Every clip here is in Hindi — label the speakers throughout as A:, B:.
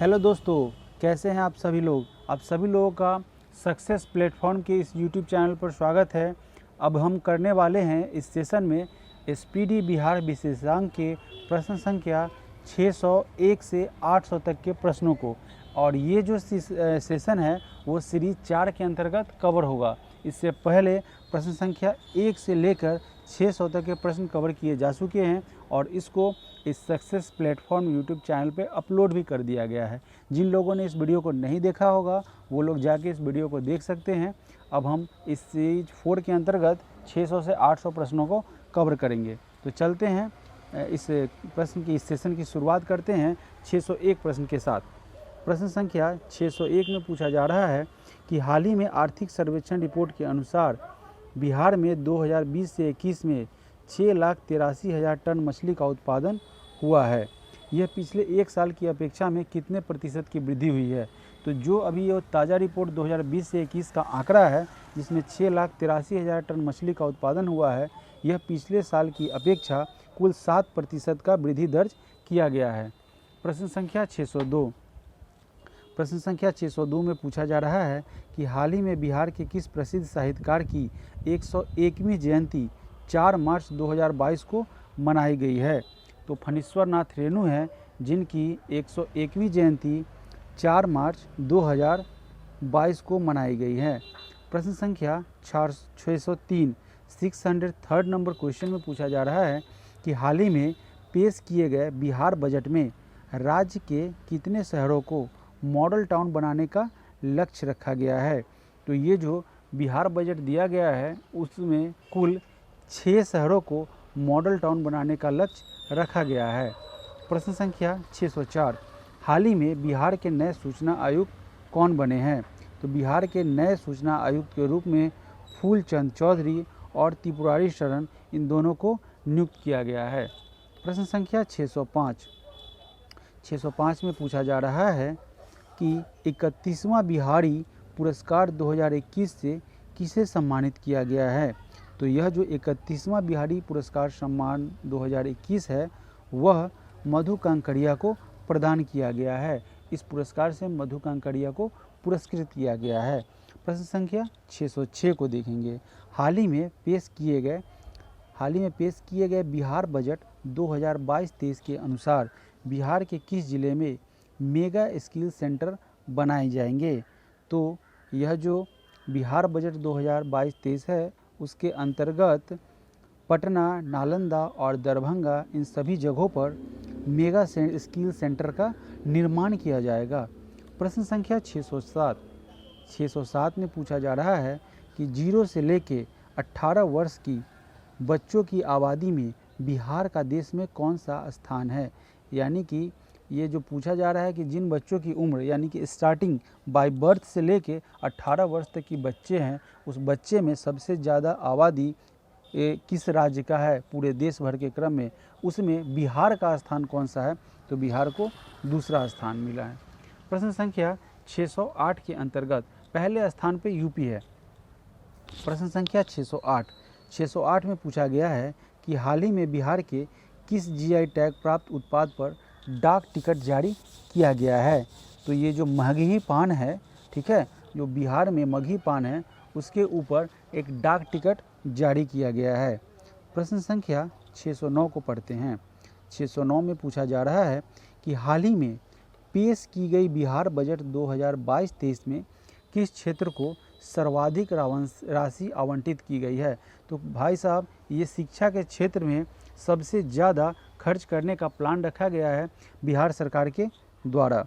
A: हेलो दोस्तों, कैसे हैं आप सभी लोग। आप सभी लोगों का सक्सेस प्लेटफॉर्म के इस यूट्यूब चैनल पर स्वागत है। अब हम करने वाले हैं इस सेशन में एसपीडी बिहार विशेषांक के प्रश्न संख्या 601 से 800 तक के प्रश्नों को, और ये जो सेशन है वो सीरीज 4 के अंतर्गत कवर होगा। इससे पहले प्रश्न संख्या 1 से लेकर 600 तक के प्रश्न कवर किए जा चुके हैं और इसको इस सक्सेस प्लेटफॉर्म यूट्यूब चैनल पे अपलोड भी कर दिया गया है। जिन लोगों ने इस वीडियो को नहीं देखा होगा वो लोग जाके इस वीडियो को देख सकते हैं। अब हम इस सीरीज 4 के अंतर्गत 600 से 800 प्रश्नों को कवर करेंगे। तो चलते हैं इस प्रश्न की, इस सेशन की शुरुआत करते हैं 601 प्रश्न के साथ। प्रश्न संख्या 601 में पूछा जा रहा है कि हाल ही में आर्थिक सर्वेक्षण रिपोर्ट के अनुसार बिहार में 2020 से 21 में 6,83,000 टन मछली का उत्पादन हुआ है। यह पिछले एक साल की अपेक्षा में कितने प्रतिशत की वृद्धि हुई है। तो जो अभी ये ताज़ा रिपोर्ट 2020 से 21 का आंकड़ा है जिसमें 6,83,000 टन मछली का उत्पादन हुआ है, यह पिछले साल की अपेक्षा कुल 7% का वृद्धि दर्ज किया गया है। प्रश्न संख्या 602। प्रश्न संख्या 602 में पूछा जा रहा है कि हाल ही में बिहार के किस प्रसिद्ध साहित्यकार की 101वीं जयंती 4 मार्च 2022 को मनाई गई है। तो फणीश्वर नाथ रेणु हैं जिनकी 101वीं जयंती 4 मार्च 2022 को मनाई गई है। प्रश्न संख्या 603 603 नंबर क्वेश्चन में पूछा जा रहा है कि हाल ही में पेश किए गए बिहार बजट में राज्य के कितने शहरों को मॉडल टाउन बनाने का लक्ष्य रखा गया है। तो ये जो बिहार बजट दिया गया है उसमें कुल 6 शहरों को मॉडल टाउन बनाने का लक्ष्य रखा गया है। प्रश्न संख्या 604 हाल ही में बिहार के नए सूचना आयुक्त कौन बने हैं। तो बिहार के नए सूचना आयुक्त के रूप में फूलचंद चौधरी और त्रिपुरारी शरण, इन दोनों को नियुक्त किया गया है। प्रश्न संख्या 605 में पूछा जा रहा है कि 31वां बिहारी पुरस्कार 2021 से किसे सम्मानित किया गया है। तो यह जो 31वां बिहारी पुरस्कार सम्मान 2021 है वह मधु कांकरिया को प्रदान किया गया है। इस पुरस्कार से मधु कांकरिया को पुरस्कृत किया गया है। प्रश्न संख्या 606 को देखेंगे। हाल ही में पेश किए गए बिहार बजट 2022-23 के अनुसार बिहार के किस जिले में मेगा स्किल सेंटर बनाए जाएंगे। तो यह जो बिहार बजट 2022-23 है उसके अंतर्गत पटना, नालंदा और दरभंगा, इन सभी जगहों पर मेगा स्किल सेंटर का निर्माण किया जाएगा। प्रश्न संख्या 607 में पूछा जा रहा है कि 0 से लेकर 18 वर्ष की बच्चों की आबादी में बिहार का देश में कौन सा स्थान है। यानी कि ये जो पूछा जा रहा है कि जिन बच्चों की उम्र यानी कि स्टार्टिंग बाय बर्थ से लेके 18 वर्ष तक की बच्चे हैं, उस बच्चे में सबसे ज़्यादा आबादी किस राज्य का है पूरे देश भर के क्रम में, उसमें बिहार का स्थान कौन सा है। तो बिहार को दूसरा स्थान मिला है। प्रश्न संख्या 608 के अंतर्गत पहले स्थान पे यूपी है। प्रश्न संख्या 608 में पूछा गया है कि हाल ही में बिहार के किस जीआई टैग प्राप्त उत्पाद पर डाक टिकट जारी किया गया है। तो ये जो मगही पान है, ठीक है, जो बिहार में मगही पान है उसके ऊपर एक डाक टिकट जारी किया गया है। प्रश्न संख्या 609 को पढ़ते हैं। 609 में पूछा जा रहा है कि हाल ही में पेश की गई बिहार बजट 2022-23 में किस क्षेत्र को सर्वाधिक राशि आवंटित की गई है। तो भाई साहब, ये शिक्षा के क्षेत्र में सबसे ज़्यादा खर्च करने का प्लान रखा गया है बिहार सरकार के द्वारा।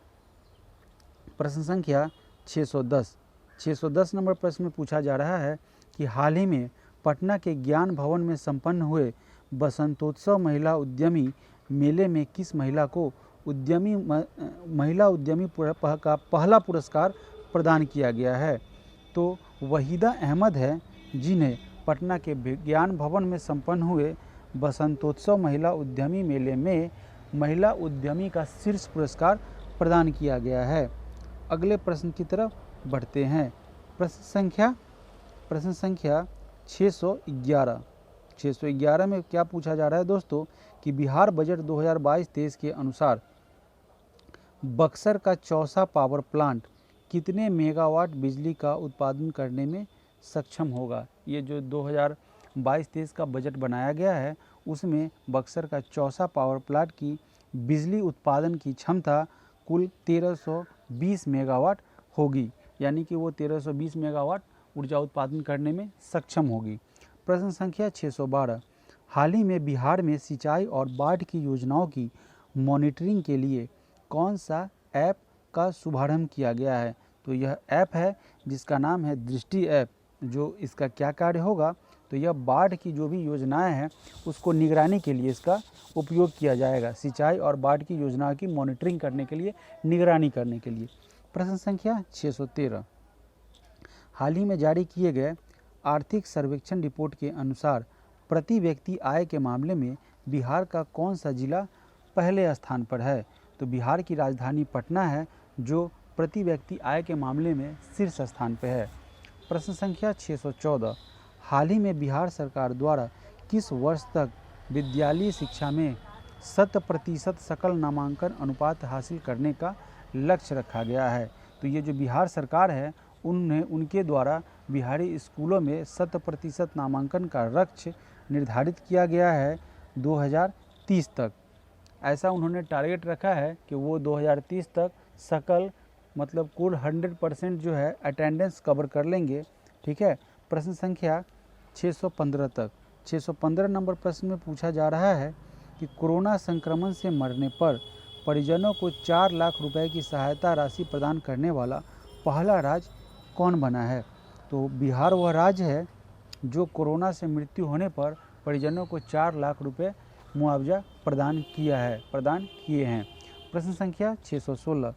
A: प्रश्न संख्या 610 नंबर प्रश्न में पूछा जा रहा है कि हाल ही में पटना के ज्ञान भवन में संपन्न हुए बसंतोत्सव महिला उद्यमी मेले में किस महिला को महिला उद्यमी का पहला पुरस्कार प्रदान किया गया है। तो वहीदा अहमद है जिन्हें पटना के ज्ञान भवन में संपन्न हुए बसंतोत्सव महिला उद्यमी मेले में महिला उद्यमी का शीर्ष पुरस्कार प्रदान किया गया है। अगले प्रश्न की तरफ बढ़ते हैं। प्रश्न संख्या 611 में क्या पूछा जा रहा है दोस्तों कि बिहार बजट 2022-23 के अनुसार बक्सर का चौसा पावर प्लांट कितने मेगावाट बिजली का उत्पादन करने में सक्षम होगा। ये जो 2022-23 का बजट बनाया गया है उसमें बक्सर का चौसा पावर प्लांट की बिजली उत्पादन की क्षमता कुल 1320 मेगावाट होगी, यानी कि वो 1320 मेगावाट ऊर्जा उत्पादन करने में सक्षम होगी। प्रश्न संख्या 612, हाल ही में बिहार में सिंचाई और बाढ़ की योजनाओं की मॉनिटरिंग के लिए कौन सा ऐप का शुभारंभ किया गया है। तो यह ऐप है जिसका नाम है दृष्टि ऐप। जो इसका क्या कार्य होगा, तो यह बाढ़ की जो भी योजनाएं हैं उसको निगरानी के लिए इसका उपयोग किया जाएगा, सिंचाई और बाढ़ की योजनाओं की मॉनिटरिंग करने के लिए, निगरानी करने के लिए। प्रश्न संख्या 613, हाल ही में जारी किए गए आर्थिक सर्वेक्षण रिपोर्ट के अनुसार प्रति व्यक्ति आय के मामले में बिहार का कौन सा जिला पहले स्थान पर है। तो बिहार की राजधानी पटना है जो प्रति व्यक्ति आय के मामले में शीर्ष स्थान पर है। प्रश्न संख्या 614, हाल ही में बिहार सरकार द्वारा किस वर्ष तक विद्यालयी शिक्षा में 100% सकल नामांकन अनुपात हासिल करने का लक्ष्य रखा गया है। तो ये जो बिहार सरकार है उनके द्वारा बिहारी स्कूलों में 100% नामांकन का लक्ष्य निर्धारित किया गया है 2030 तक। ऐसा उन्होंने टारगेट रखा है कि वो 2030 तक सकल मतलब कुल 100% जो है अटेंडेंस कवर कर लेंगे। ठीक है। प्रश्न संख्या 615 तक, 615 नंबर प्रश्न में पूछा जा रहा है कि कोरोना संक्रमण से मरने पर परिजनों को 4 लाख रुपए की सहायता राशि प्रदान करने वाला पहला राज्य कौन बना है। तो बिहार वह राज्य है जो कोरोना से मृत्यु होने पर परिजनों को 4 लाख रुपए मुआवजा प्रदान किए हैं। प्रश्न संख्या 616,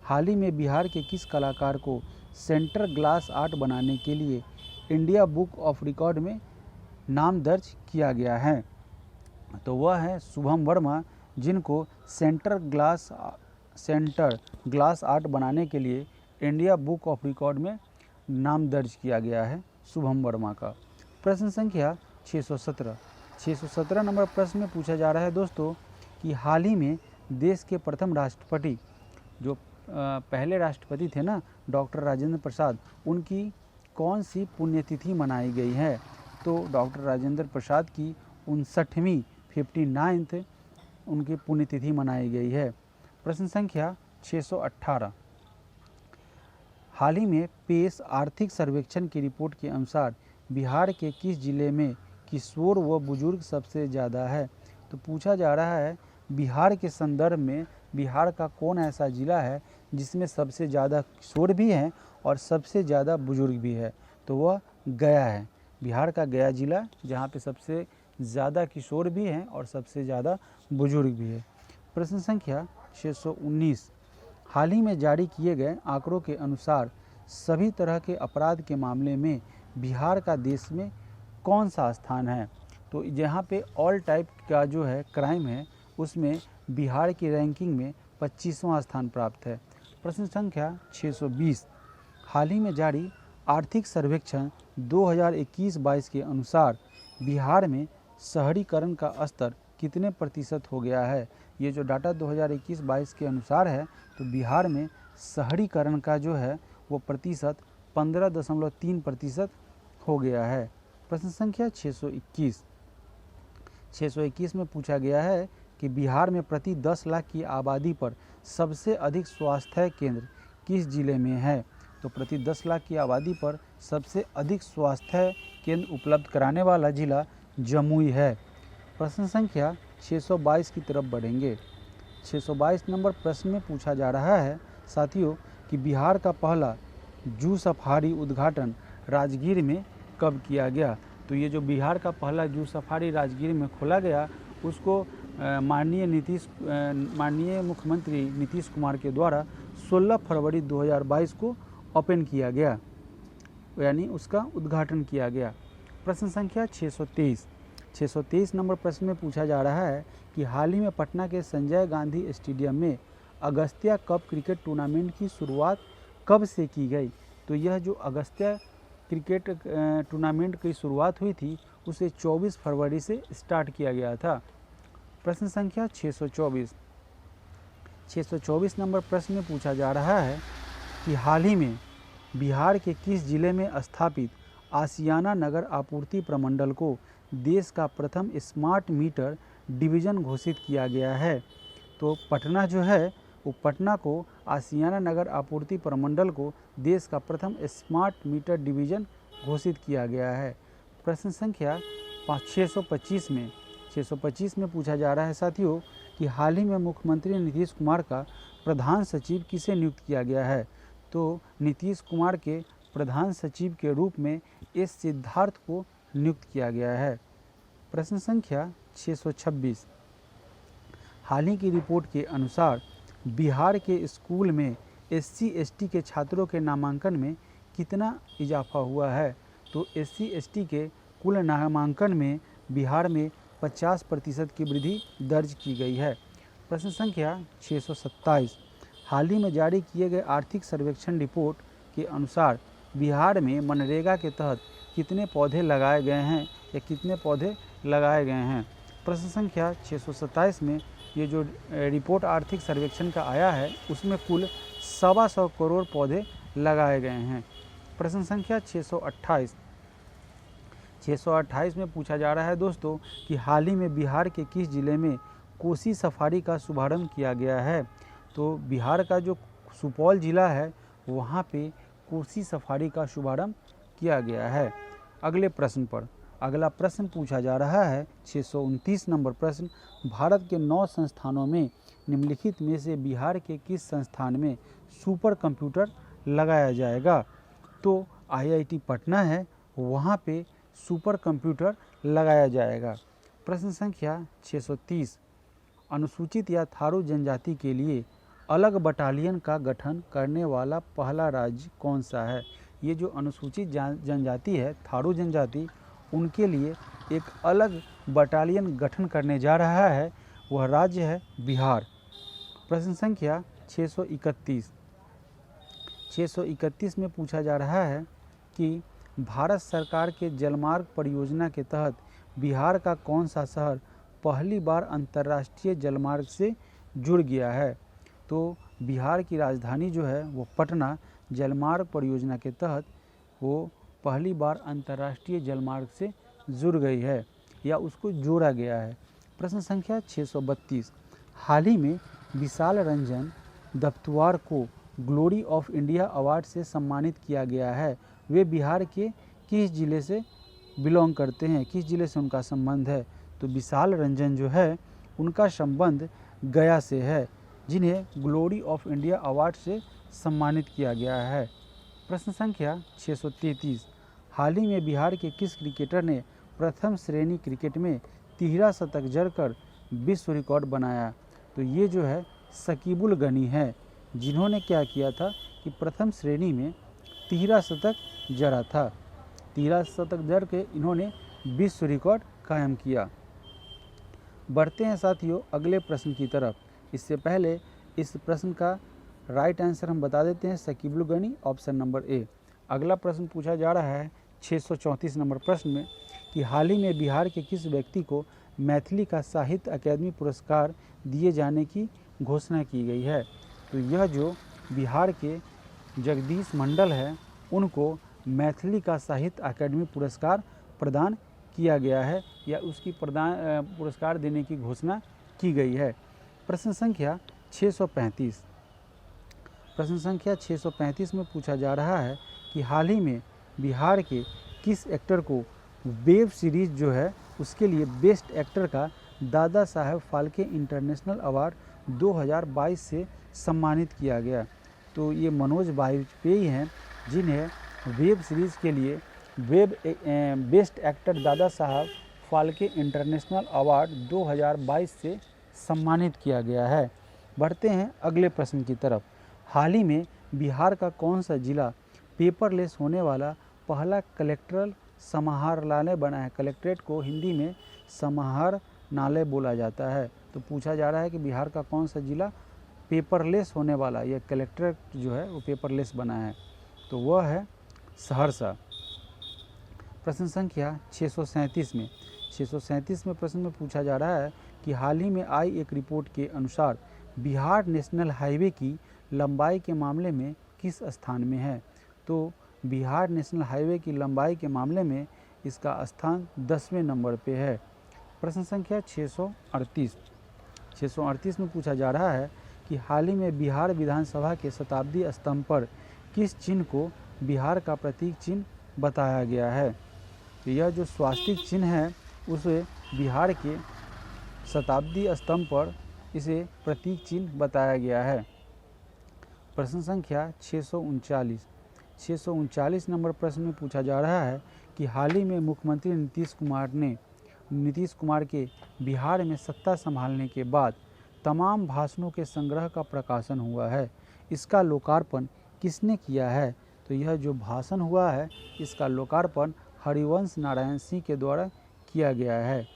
A: हाल ही में बिहार के किस कलाकार को सेंटर ग्लास आर्ट बनाने के लिए इंडिया बुक ऑफ रिकॉर्ड में नाम दर्ज किया गया है। तो वह है शुभम वर्मा, जिनको सेंटर ग्लास आर्ट बनाने के लिए इंडिया बुक ऑफ रिकॉर्ड में नाम दर्ज किया गया है शुभम वर्मा का। प्रश्न संख्या 617 नंबर प्रश्न में पूछा जा रहा है दोस्तों कि हाल ही में देश के प्रथम राष्ट्रपति जो पहले राष्ट्रपति थे ना डॉक्टर राजेंद्र प्रसाद, उनकी कौन सी पुण्यतिथि मनाई गई है। तो डॉक्टर राजेंद्र प्रसाद की 59वीं 59th उनकी पुण्यतिथि मनाई गई है। प्रश्न संख्या 618, हाल ही में पेश आर्थिक सर्वेक्षण की रिपोर्ट के अनुसार बिहार के किस जिले में किशोर व बुजुर्ग सबसे ज़्यादा है। तो पूछा जा रहा है बिहार के संदर्भ में बिहार का कौन ऐसा ज़िला है जिसमें सबसे ज़्यादा किशोर भी हैं और सबसे ज़्यादा बुजुर्ग भी है। तो वह गया है, बिहार का गया ज़िला, जहाँ पे सबसे ज़्यादा किशोर भी हैं और सबसे ज़्यादा बुजुर्ग भी है। प्रश्न संख्या 619, हाल ही में जारी किए गए आंकड़ों के अनुसार सभी तरह के अपराध के मामले में बिहार का देश में कौन सा स्थान है। तो जहाँ पे ऑल टाइप का जो है क्राइम है उसमें बिहार की रैंकिंग में 25वां स्थान प्राप्त है। प्रश्न संख्या 620, हाल ही में जारी आर्थिक सर्वेक्षण 2021-22 के अनुसार बिहार में शहरीकरण का स्तर कितने प्रतिशत हो गया है। ये जो डाटा 2021-22 के अनुसार है तो बिहार में शहरीकरण का जो है वो प्रतिशत 15.3% हो गया है। प्रश्न संख्या 621 में पूछा गया है कि बिहार में प्रति 10 लाख की आबादी पर सबसे अधिक स्वास्थ्य केंद्र किस जिले में है। तो प्रति 10 लाख की आबादी पर सबसे अधिक स्वास्थ्य केंद्र उपलब्ध कराने वाला जिला जमुई है। प्रश्न संख्या 622 की तरफ बढ़ेंगे। 622 नंबर प्रश्न में पूछा जा रहा है साथियों कि बिहार का पहला जू सफारी उद्घाटन राजगीर में कब किया गया। तो ये जो बिहार का पहला जू सफारी राजगीर में खोला गया उसको माननीय मुख्यमंत्री नीतीश कुमार के द्वारा 16 फरवरी 2022 को ओपन किया गया, यानी उसका उद्घाटन किया गया। प्रश्न संख्या 623 नंबर प्रश्न में पूछा जा रहा है कि हाल ही में पटना के संजय गांधी स्टेडियम में अगस्त्या कप क्रिकेट टूर्नामेंट की शुरुआत कब से की गई। तो यह जो अगस्त्या क्रिकेट टूर्नामेंट की शुरुआत हुई थी उसे 24 फरवरी से स्टार्ट किया गया था। प्रश्न संख्या 624, 624 नंबर प्रश्न में पूछा जा रहा है कि हाल ही में बिहार के किस जिले में स्थापित आशियाना नगर आपूर्ति प्रमंडल को देश का प्रथम स्मार्ट मीटर डिवीज़न घोषित किया गया है। तो पटना जो है वो पटना को आशियाना नगर आपूर्ति प्रमंडल को देश का प्रथम स्मार्ट मीटर डिवीज़न घोषित किया गया है। प्रश्न संख्या 625 में पूछा जा रहा है साथियों कि हाल ही में मुख्यमंत्री नीतीश कुमार का प्रधान सचिव किसे नियुक्त किया गया है। तो नीतीश कुमार के प्रधान सचिव के रूप में एस सिद्धार्थ को नियुक्त किया गया है। प्रश्न संख्या 626, हाल ही की रिपोर्ट के अनुसार बिहार के स्कूल में SC/ST के छात्रों के नामांकन में कितना इजाफा हुआ है। तो SC/ST के कुल नामांकन में बिहार में 50% की वृद्धि दर्ज की गई है। प्रश्न संख्या 627, हाल ही में जारी किए गए आर्थिक सर्वेक्षण रिपोर्ट के अनुसार बिहार में मनरेगा के तहत कितने पौधे लगाए गए हैं या कितने पौधे लगाए गए हैं। प्रश्न संख्या 627 में ये जो रिपोर्ट आर्थिक सर्वेक्षण का आया है उसमें कुल 125 करोड़ पौधे लगाए गए हैं। प्रश्न संख्या 628 में पूछा जा रहा है दोस्तों कि हाल ही में बिहार के किस जिले में कोसी सफारी का शुभारंभ किया गया है। तो बिहार का जो सुपौल जिला है वहाँ पे कोसी सफारी का शुभारंभ किया गया है। अगले प्रश्न पर अगला प्रश्न पूछा जा रहा है 629 नंबर प्रश्न, भारत के 9 संस्थानों में निम्नलिखित में से बिहार के किस संस्थान में सुपर कंप्यूटर लगाया जाएगा। तो IIT पटना है वहाँ पे सुपर कंप्यूटर लगाया जाएगा। प्रश्न संख्या 630, अनुसूचित या थारू जनजाति के लिए अलग बटालियन का गठन करने वाला पहला राज्य कौन सा है। ये जो अनुसूचित जनजाति है थारू जनजाति उनके लिए एक अलग बटालियन गठन करने जा रहा है वह राज्य है बिहार। प्रश्न संख्या 631 में पूछा जा रहा है कि भारत सरकार के जलमार्ग परियोजना के तहत बिहार का कौन सा शहर पहली बार अंतर्राष्ट्रीय जलमार्ग से जुड़ गया है। तो बिहार की राजधानी जो है वो पटना जलमार्ग परियोजना के तहत वो पहली बार अंतर्राष्ट्रीय जलमार्ग से जुड़ गई है या उसको जोड़ा गया है। प्रश्न संख्या 632, हाल ही में विशाल रंजन दफ्तुआर को ग्लोरी ऑफ इंडिया अवार्ड से सम्मानित किया गया है। वे बिहार के किस जिले से बिलोंग करते हैं, किस जिले से उनका संबंध है। तो विशाल रंजन जो है उनका संबंध गया से है जिन्हें ग्लोरी ऑफ इंडिया अवार्ड से सम्मानित किया गया है। प्रश्न संख्या 633, हाल ही में बिहार के किस क्रिकेटर ने प्रथम श्रेणी क्रिकेट में 13 शतक जड़कर विश्व रिकॉर्ड बनाया। तो ये जो है शकीबुल गनी है जिन्होंने क्या किया था कि प्रथम श्रेणी में 13 शतक जड़ा था। 13 शतक जड़ के इन्होंने विश्व रिकॉर्ड कायम किया। बढ़ते हैं साथियों अगले प्रश्न की तरफ। इससे पहले इस प्रश्न का राइट आंसर हम बता देते हैं Shakibul Gani, option number A. अगला प्रश्न पूछा जा रहा है 634 नंबर प्रश्न में कि हाल ही में बिहार के किस व्यक्ति को मैथिली का साहित्य अकादमी पुरस्कार दिए जाने की घोषणा की गई है। तो यह जो बिहार के जगदीश मंडल है उनको मैथिली का साहित्य अकादमी पुरस्कार प्रदान किया गया है या उसकी पुरस्कार देने की घोषणा की गई है। प्रश्न संख्या 635 में पूछा जा रहा है कि हाल ही में बिहार के किस एक्टर को वेब सीरीज़ जो है उसके लिए बेस्ट एक्टर का दादा साहेब फाल्के इंटरनेशनल अवार्ड 2022 से सम्मानित किया गया। तो ये मनोज वाजपेयी हैं जिन्हें वेब सीरीज़ के लिए best actor Dada Saheb Phalke international award 2022 से सम्मानित किया गया है। बढ़ते हैं अगले प्रश्न की तरफ। हाल ही में बिहार का कौन सा जिला पेपरलेस होने वाला पहला कलेक्ट्रल समाहरणालय बना है। कलेक्ट्रेट को हिंदी में समाहरणालय बोला जाता है। तो पूछा जा रहा है कि बिहार का कौन सा जिला पेपरलेस होने वाला यह कलेक्ट्रेट जो है वो पेपरलेस बना है। तो वह है सहरसा। प्रश्न संख्या 637 में प्रश्न में पूछा जा रहा है कि हाल ही में आई एक रिपोर्ट के अनुसार बिहार नेशनल हाईवे की लंबाई के मामले में किस स्थान में है? तो बिहार नेशनल हाईवे की लंबाई के मामले में इसका स्थान 10वें नंबर पे है। प्रश्न संख्या 638 में पूछा जा रहा है कि हाल ही में बिहार विधानसभा के शताब्दी स्तंभ पर किस चिन्ह को बिहार का प्रतीक चिन्ह बताया गया है? तो यह जो स्वास्तिक चिन्ह है उसे बिहार के शताब्दी स्तंभ पर इसे प्रतीक चिन्ह बताया गया है। प्रश्न संख्या 639 नंबर प्रश्न में पूछा जा रहा है कि हाल ही में मुख्यमंत्री नीतीश कुमार के बिहार में सत्ता संभालने के बाद तमाम भाषणों के संग्रह का प्रकाशन हुआ है। इसका लोकार्पण किसने किया है? तो यह जो भाषण हुआ है इसका लोकार्पण हरिवंश नारायण सिंह के द्वारा किया गया है।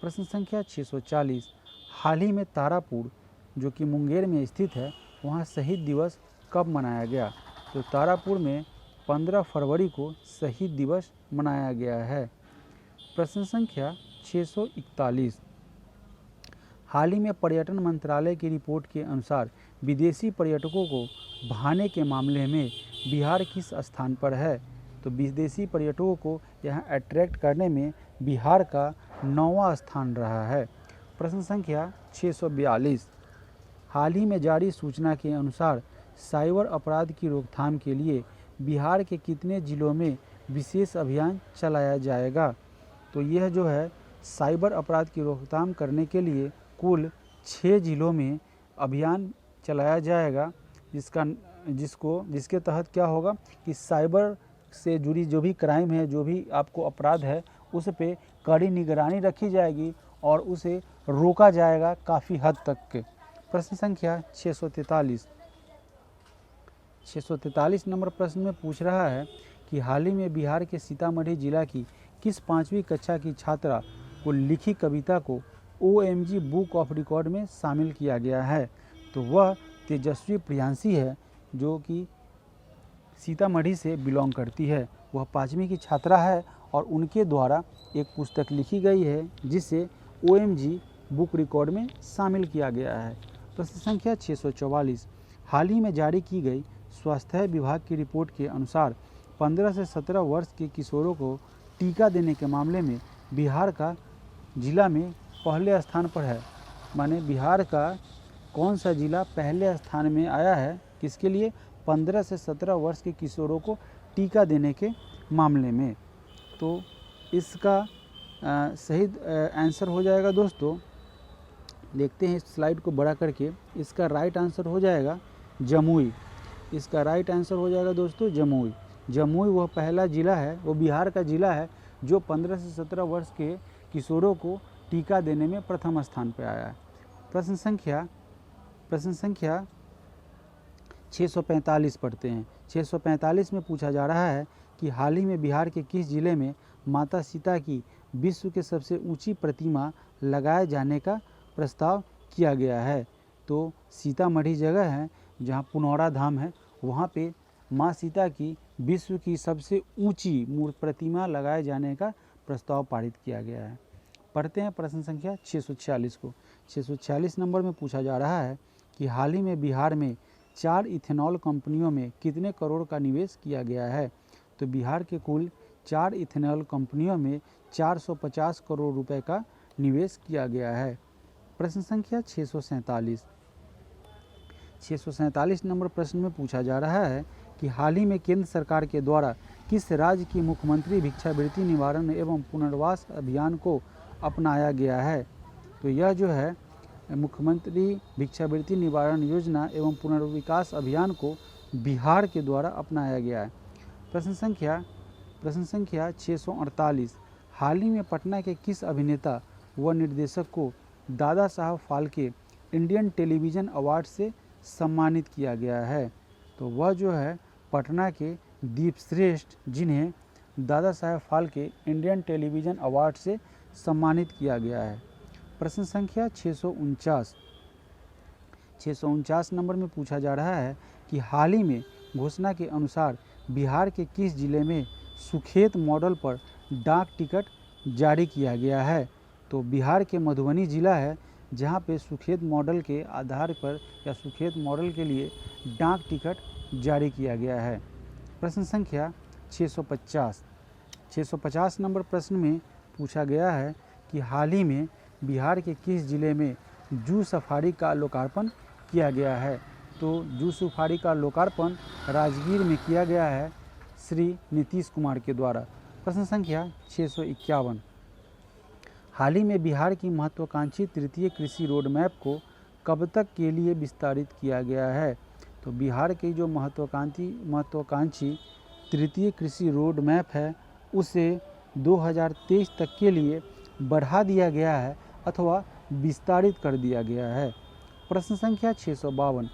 A: प्रश्न संख्या 640 हाल ही में तारापुर जो कि मुंगेर में स्थित है वहाँ शहीद दिवस कब मनाया गया? तो तारापुर में 15 फरवरी को शहीद दिवस मनाया गया है। प्रश्न संख्या 641 हाल ही में पर्यटन मंत्रालय की रिपोर्ट के अनुसार विदेशी पर्यटकों को भाने के मामले में बिहार किस स्थान पर है? तो विदेशी पर्यटकों को यहाँ अट्रैक्ट करने में बिहार का 9वां स्थान रहा है। प्रश्न संख्या 642 हाल ही में जारी सूचना के अनुसार साइबर अपराध की रोकथाम के लिए बिहार के कितने जिलों में विशेष अभियान चलाया जाएगा? तो यह जो है साइबर अपराध की रोकथाम करने के लिए कुल 6 जिलों में अभियान चलाया जाएगा, जिसके तहत क्या होगा कि साइबर से जुड़ी जो भी क्राइम है, जो भी आपको अपराध है, उस पे कड़ी निगरानी रखी जाएगी और उसे रोका जाएगा काफ़ी हद तक के। प्रश्न संख्या 643 नंबर प्रश्न में पूछ रहा है कि हाल ही में बिहार के सीतामढ़ी जिला की किस 5वीं कक्षा की छात्रा को लिखी कविता को OMG बुक ऑफ रिकॉर्ड में शामिल किया गया है? तो वह तेजस्वी प्रियांशी है जो कि सीतामढ़ी से बिलोंग करती है। वह 5वीं की छात्रा है और उनके द्वारा एक पुस्तक लिखी गई है जिसे OMG बुक रिकॉर्ड में शामिल किया गया है। प्रश्न संख्या 644 हाल ही में जारी की गई स्वास्थ्य विभाग की रिपोर्ट के अनुसार 15 से 17 वर्ष के किशोरों को टीका देने के मामले में बिहार का जिला में पहले स्थान पर है। माने बिहार का कौन सा जिला पहले स्थान में आया है किसके लिए? 15 से 17 वर्ष के किशोरों को टीका देने के मामले में। तो इसका सही आंसर हो जाएगा दोस्तों, देखते हैं इस स्लाइड को बड़ा करके, इसका राइट आंसर हो जाएगा जमुई। इसका राइट आंसर हो जाएगा दोस्तों जमुई। जमुई वह पहला ज़िला है, वो बिहार का ज़िला है जो 15 से 17 वर्ष के किशोरों को टीका देने में प्रथम स्थान पर आया है। प्रश्न संख्या 645 पढ़ते हैं। 645 में पूछा जा रहा है कि हाल ही में बिहार के किस जिले में माता सीता की विश्व के सबसे ऊंची प्रतिमा लगाए जाने का प्रस्ताव किया गया है? तो सीतामढ़ी जगह है जहां पुनौरा धाम है, वहां पे माँ सीता की विश्व की सबसे ऊंची मूर्ति प्रतिमा लगाए जाने का प्रस्ताव पारित किया गया है। पढ़ते हैं प्रश्न संख्या 646 को। 646 नंबर में पूछा जा रहा है कि हाल ही में बिहार में 4 इथेनॉल कंपनियों में कितने करोड़ का निवेश किया गया है? तो बिहार के कुल 4 इथेनॉल कंपनियों में 450 करोड़ रुपए का निवेश किया गया है। प्रश्न संख्या 647 नंबर प्रश्न में पूछा जा रहा है कि हाल ही में केंद्र सरकार के द्वारा किस राज्य की मुख्यमंत्री भिक्षावृत्ति निवारण एवं पुनर्वास अभियान को अपनाया गया है? तो यह जो है मुख्यमंत्री भिक्षावृत्ति निवारण योजना एवं पुनर्विकास अभियान को बिहार के द्वारा अपनाया गया है। प्रश्न संख्या 648 हाल ही में पटना के किस अभिनेता व निर्देशक को Dada Saheb Phalke Indian television award से सम्मानित किया गया है? तो वह जो है पटना के दीपश्रेष्ठ, जिन्हें Dada Saheb Phalke Indian television award से सम्मानित किया गया है। प्रश्न संख्या 649 नंबर में पूछा जा रहा है कि हाल ही में घोषणा के अनुसार बिहार के किस जिले में सुखेत मॉडल पर डाक टिकट जारी किया गया है? तो बिहार के मधुबनी जिला है जहां पे सुखेत मॉडल के आधार पर या सुखेत मॉडल के लिए डाक टिकट जारी किया गया है। प्रश्न संख्या 650 नंबर प्रश्न में पूछा गया है कि हाल ही में बिहार के किस जिले में जू सफारी का लोकार्पण किया गया है। तो जू सफारी का लोकार्पण राजगीर में किया गया है श्री नीतीश कुमार के द्वारा। प्रश्न संख्या 651, हाल ही में बिहार की महत्वाकांक्षी तृतीय कृषि रोड मैप को कब तक के लिए विस्तारित किया गया है। तो बिहार की जो महत्वाकांक्षी तृतीय कृषि रोड मैप है उसे 2023 तक के लिए बढ़ा दिया गया है अथवा विस्तारित कर दिया गया है। प्रश्न संख्या 652,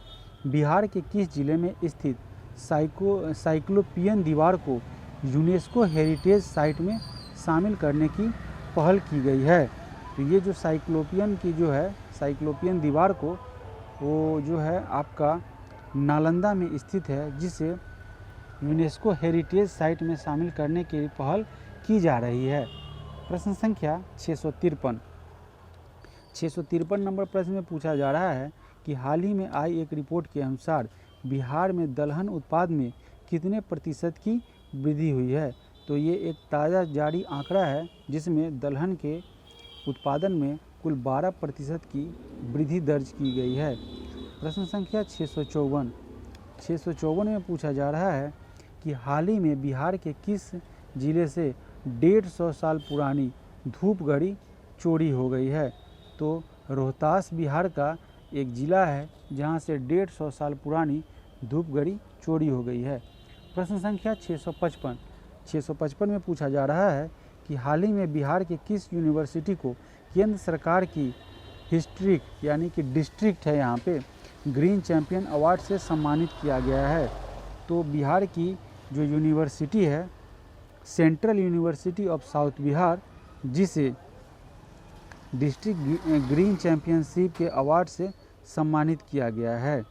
A: बिहार के किस जिले में स्थित साइक्लोपियन दीवार को यूनेस्को हेरिटेज साइट में शामिल करने की पहल की गई है। तो ये जो साइक्लोपियन दीवार को वो जो है आपका नालंदा में स्थित है, जिसे यूनेस्को हेरिटेज साइट में शामिल करने की पहल की जा रही है। प्रश्न संख्या 653 नंबर प्रश्न में पूछा जा रहा है कि हाल ही में आई एक रिपोर्ट के अनुसार बिहार में दलहन उत्पाद में कितने प्रतिशत की वृद्धि हुई है। तो ये एक ताज़ा जारी आंकड़ा है जिसमें दलहन के उत्पादन में कुल 12% की वृद्धि दर्ज की गई है। प्रश्न संख्या 654 में पूछा जा रहा है कि हाल ही में बिहार के किस जिले से 150 साल पुरानी धूप घड़ी चोरी हो गई है। तो रोहतास बिहार का एक ज़िला है जहां से 150 साल पुरानी धूप घड़ी चोरी हो गई है। प्रश्न संख्या 655 में पूछा जा रहा है कि हाल ही में बिहार के किस यूनिवर्सिटी को केंद्र सरकार की हिस्ट्रिक यानी कि डिस्ट्रिक्ट है यहाँ पे ग्रीन चैंपियन अवार्ड से सम्मानित किया गया है। तो बिहार की जो यूनिवर्सिटी है central university of south Bihar, जिसे डिस्ट्रिक्ट ग्रीन चैंपियनशिप के अवार्ड से सम्मानित किया गया है,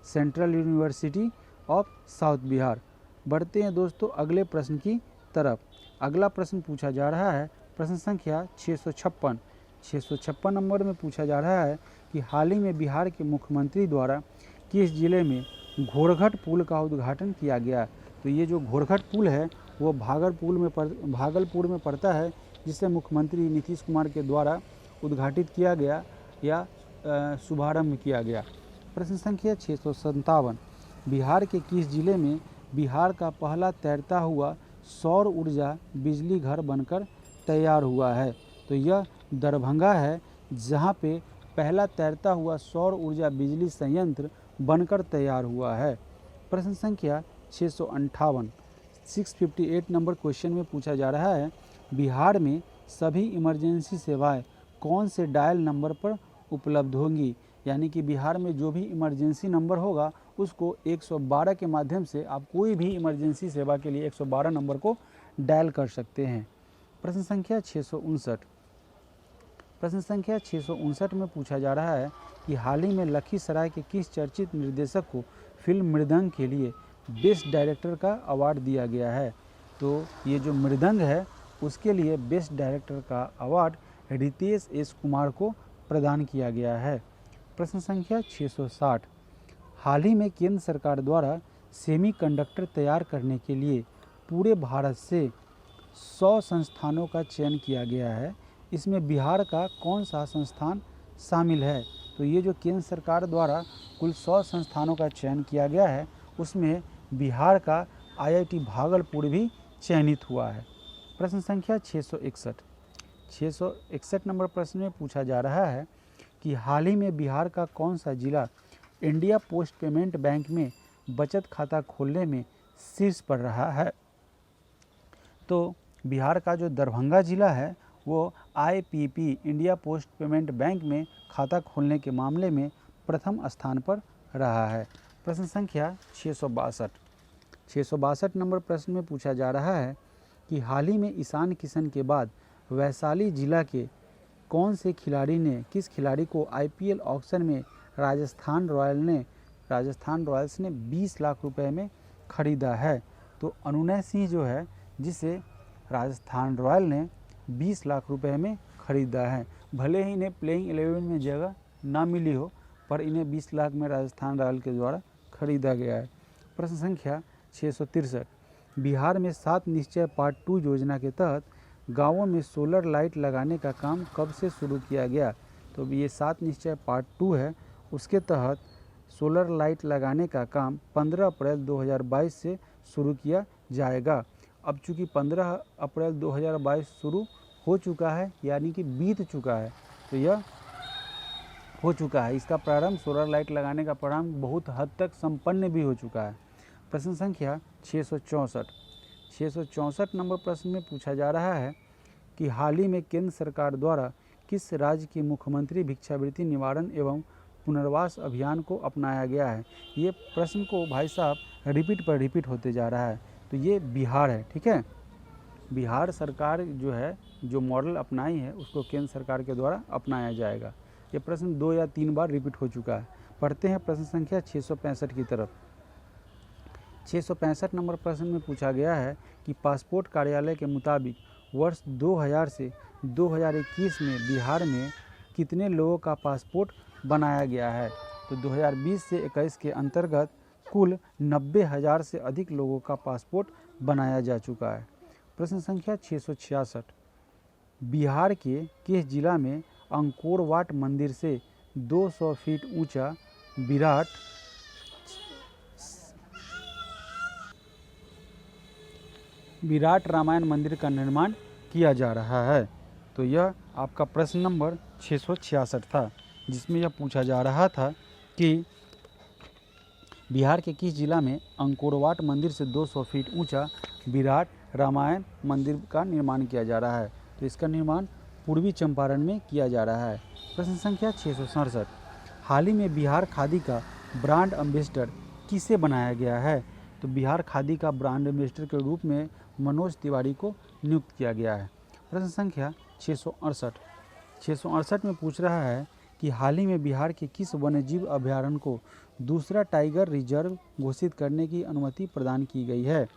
A: central university of south Bihar. बढ़ते हैं दोस्तों अगले प्रश्न की तरफ। अगला प्रश्न पूछा जा रहा है प्रश्न संख्या 656 नंबर में पूछा जा रहा है कि हाल ही में बिहार के मुख्यमंत्री द्वारा किस जिले में घोड़घट पुल का उद्घाटन किया गया। तो ये जो घोड़घट पुल है वो भागलपुर में पड़ता है, जिसे मुख्यमंत्री नीतीश कुमार के द्वारा उद्घाटित किया गया या शुभारंभ किया गया। प्रश्न संख्या 657, बिहार के किस जिले में बिहार का पहला तैरता हुआ सौर ऊर्जा बिजली घर बनकर तैयार हुआ है। तो यह दरभंगा है जहां पे पहला तैरता हुआ सौर ऊर्जा बिजली संयंत्र बनकर तैयार हुआ है। प्रश्न संख्या 658 नंबर क्वेश्चन में पूछा जा रहा है बिहार में सभी इमरजेंसी सेवाएं कौन से डायल नंबर पर उपलब्ध होंगी। यानी कि बिहार में जो भी इमरजेंसी नंबर होगा उसको 112 के माध्यम से आप कोई भी इमरजेंसी सेवा के लिए 112 नंबर को डायल कर सकते हैं। प्रश्न संख्या 659 में पूछा जा रहा है कि हाल ही में लखीसराय के किस चर्चित निर्देशक को फिल्म मृदंग के लिए बेस्ट डायरेक्टर का अवार्ड दिया गया है। तो ये जो मृदंग है उसके लिए बेस्ट डायरेक्टर का अवार्ड रितेश एस कुमार को प्रदान किया गया है। प्रश्न संख्या 660, हाल ही में केंद्र सरकार द्वारा सेमीकंडक्टर तैयार करने के लिए पूरे भारत से 100 संस्थानों का चयन किया गया है। इसमें बिहार का कौन सा संस्थान शामिल है। तो ये जो केंद्र सरकार द्वारा कुल 100 संस्थानों का चयन किया गया है उसमें बिहार का IIT भागलपुर भी चयनित हुआ है। प्रश्न संख्या 661 नंबर प्रश्न में पूछा जा रहा है कि हाल ही में बिहार का कौन सा जिला इंडिया पोस्ट पेमेंट बैंक में बचत खाता खोलने में शीर्ष पर रहा है। तो बिहार का जो दरभंगा जिला है वो IPP India post payment bank में खाता खोलने के मामले में प्रथम स्थान पर रहा है। प्रश्न संख्या 662 नंबर प्रश्न में पूछा जा रहा है कि हाल ही में ईशान किशन के बाद वैशाली जिला के कौन से खिलाड़ी ने किस खिलाड़ी को IPL ऑक्शन में राजस्थान रॉयल्स ने 20 लाख रुपए में खरीदा है। तो अनुनय सिंह जो है जिसे राजस्थान रॉयल ने 20 लाख रुपए में खरीदा है, भले ही इन्हें प्लेइंग 11 में जगह ना मिली हो, पर इन्हें 20 लाख में राजस्थान रॉयल के द्वारा खरीदा गया है। प्रश्न संख्या 663, बिहार में 7 निश्चय पार्ट 2 योजना के तहत गाँवों में सोलर लाइट लगाने का काम कब से शुरू किया गया? तो ये 7 निश्चय पार्ट 2 है, उसके तहत सोलर लाइट लगाने का काम 15 अप्रैल 2022 से शुरू किया जाएगा। अब चूँकि 15 अप्रैल 2022 शुरू हो चुका है, यानी कि बीत चुका है, तो यह हो चुका है। इसका प्रारंभ सोलर लाइट लगाने का प्रारंभ बहुत हद तक संपन्न भी हो चुका है। प्रश्न संख्या 664 नंबर प्रश्न में पूछा जा रहा है कि हाल ही में केंद्र सरकार द्वारा किस राज्य की मुख्यमंत्री भिक्षावृत्ति निवारण एवं पुनर्वास अभियान को अपनाया गया है? ये प्रश्न को भाई साहब रिपीट होते जा रहा है, तो ये बिहार है। ठीक है, बिहार सरकार जो है जो मॉडल अपनाई है उसको केंद्र सरकार के द्वारा अपनाया जाएगा। ये प्रश्न 2 या 3 बार रिपीट हो चुका है। पढ़ते हैं प्रश्न संख्या 665 की तरफ। 665 नंबर प्रश्न में पूछा गया है कि पासपोर्ट कार्यालय के मुताबिक वर्ष 2000 से 2021 में बिहार में कितने लोगों का पासपोर्ट बनाया गया है? तो 2020 से 21 के अंतर्गत कुल 90,000 से अधिक लोगों का पासपोर्ट बनाया जा चुका है। प्रश्न संख्या 666, बिहार के किस जिला में अंकोर वाट मंदिर से 200 फीट ऊंचा विराट रामायण मंदिर का निर्माण किया जा रहा है? तो यह आपका प्रश्न नंबर 666 था, जिसमें यह पूछा जा रहा था कि बिहार के किस जिला में अंकोरवाट मंदिर से 200 फीट ऊंचा विराट रामायण मंदिर का निर्माण किया जा रहा है? तो इसका निर्माण पूर्वी चंपारण में किया जा रहा है। प्रश्न संख्या 667, हाल ही में बिहार खादी का ब्रांड एम्बेसडर किसे बनाया गया है? तो बिहार खादी का ब्रांड एम्बेसडर के रूप में मनोज तिवारी को नियुक्त किया गया है। प्रश्न संख्या 668 में पूछ रहा है कि हाल ही में बिहार के किस वन्यजीव अभयारण्य को दूसरा टाइगर रिजर्व घोषित करने की अनुमति प्रदान की गई है?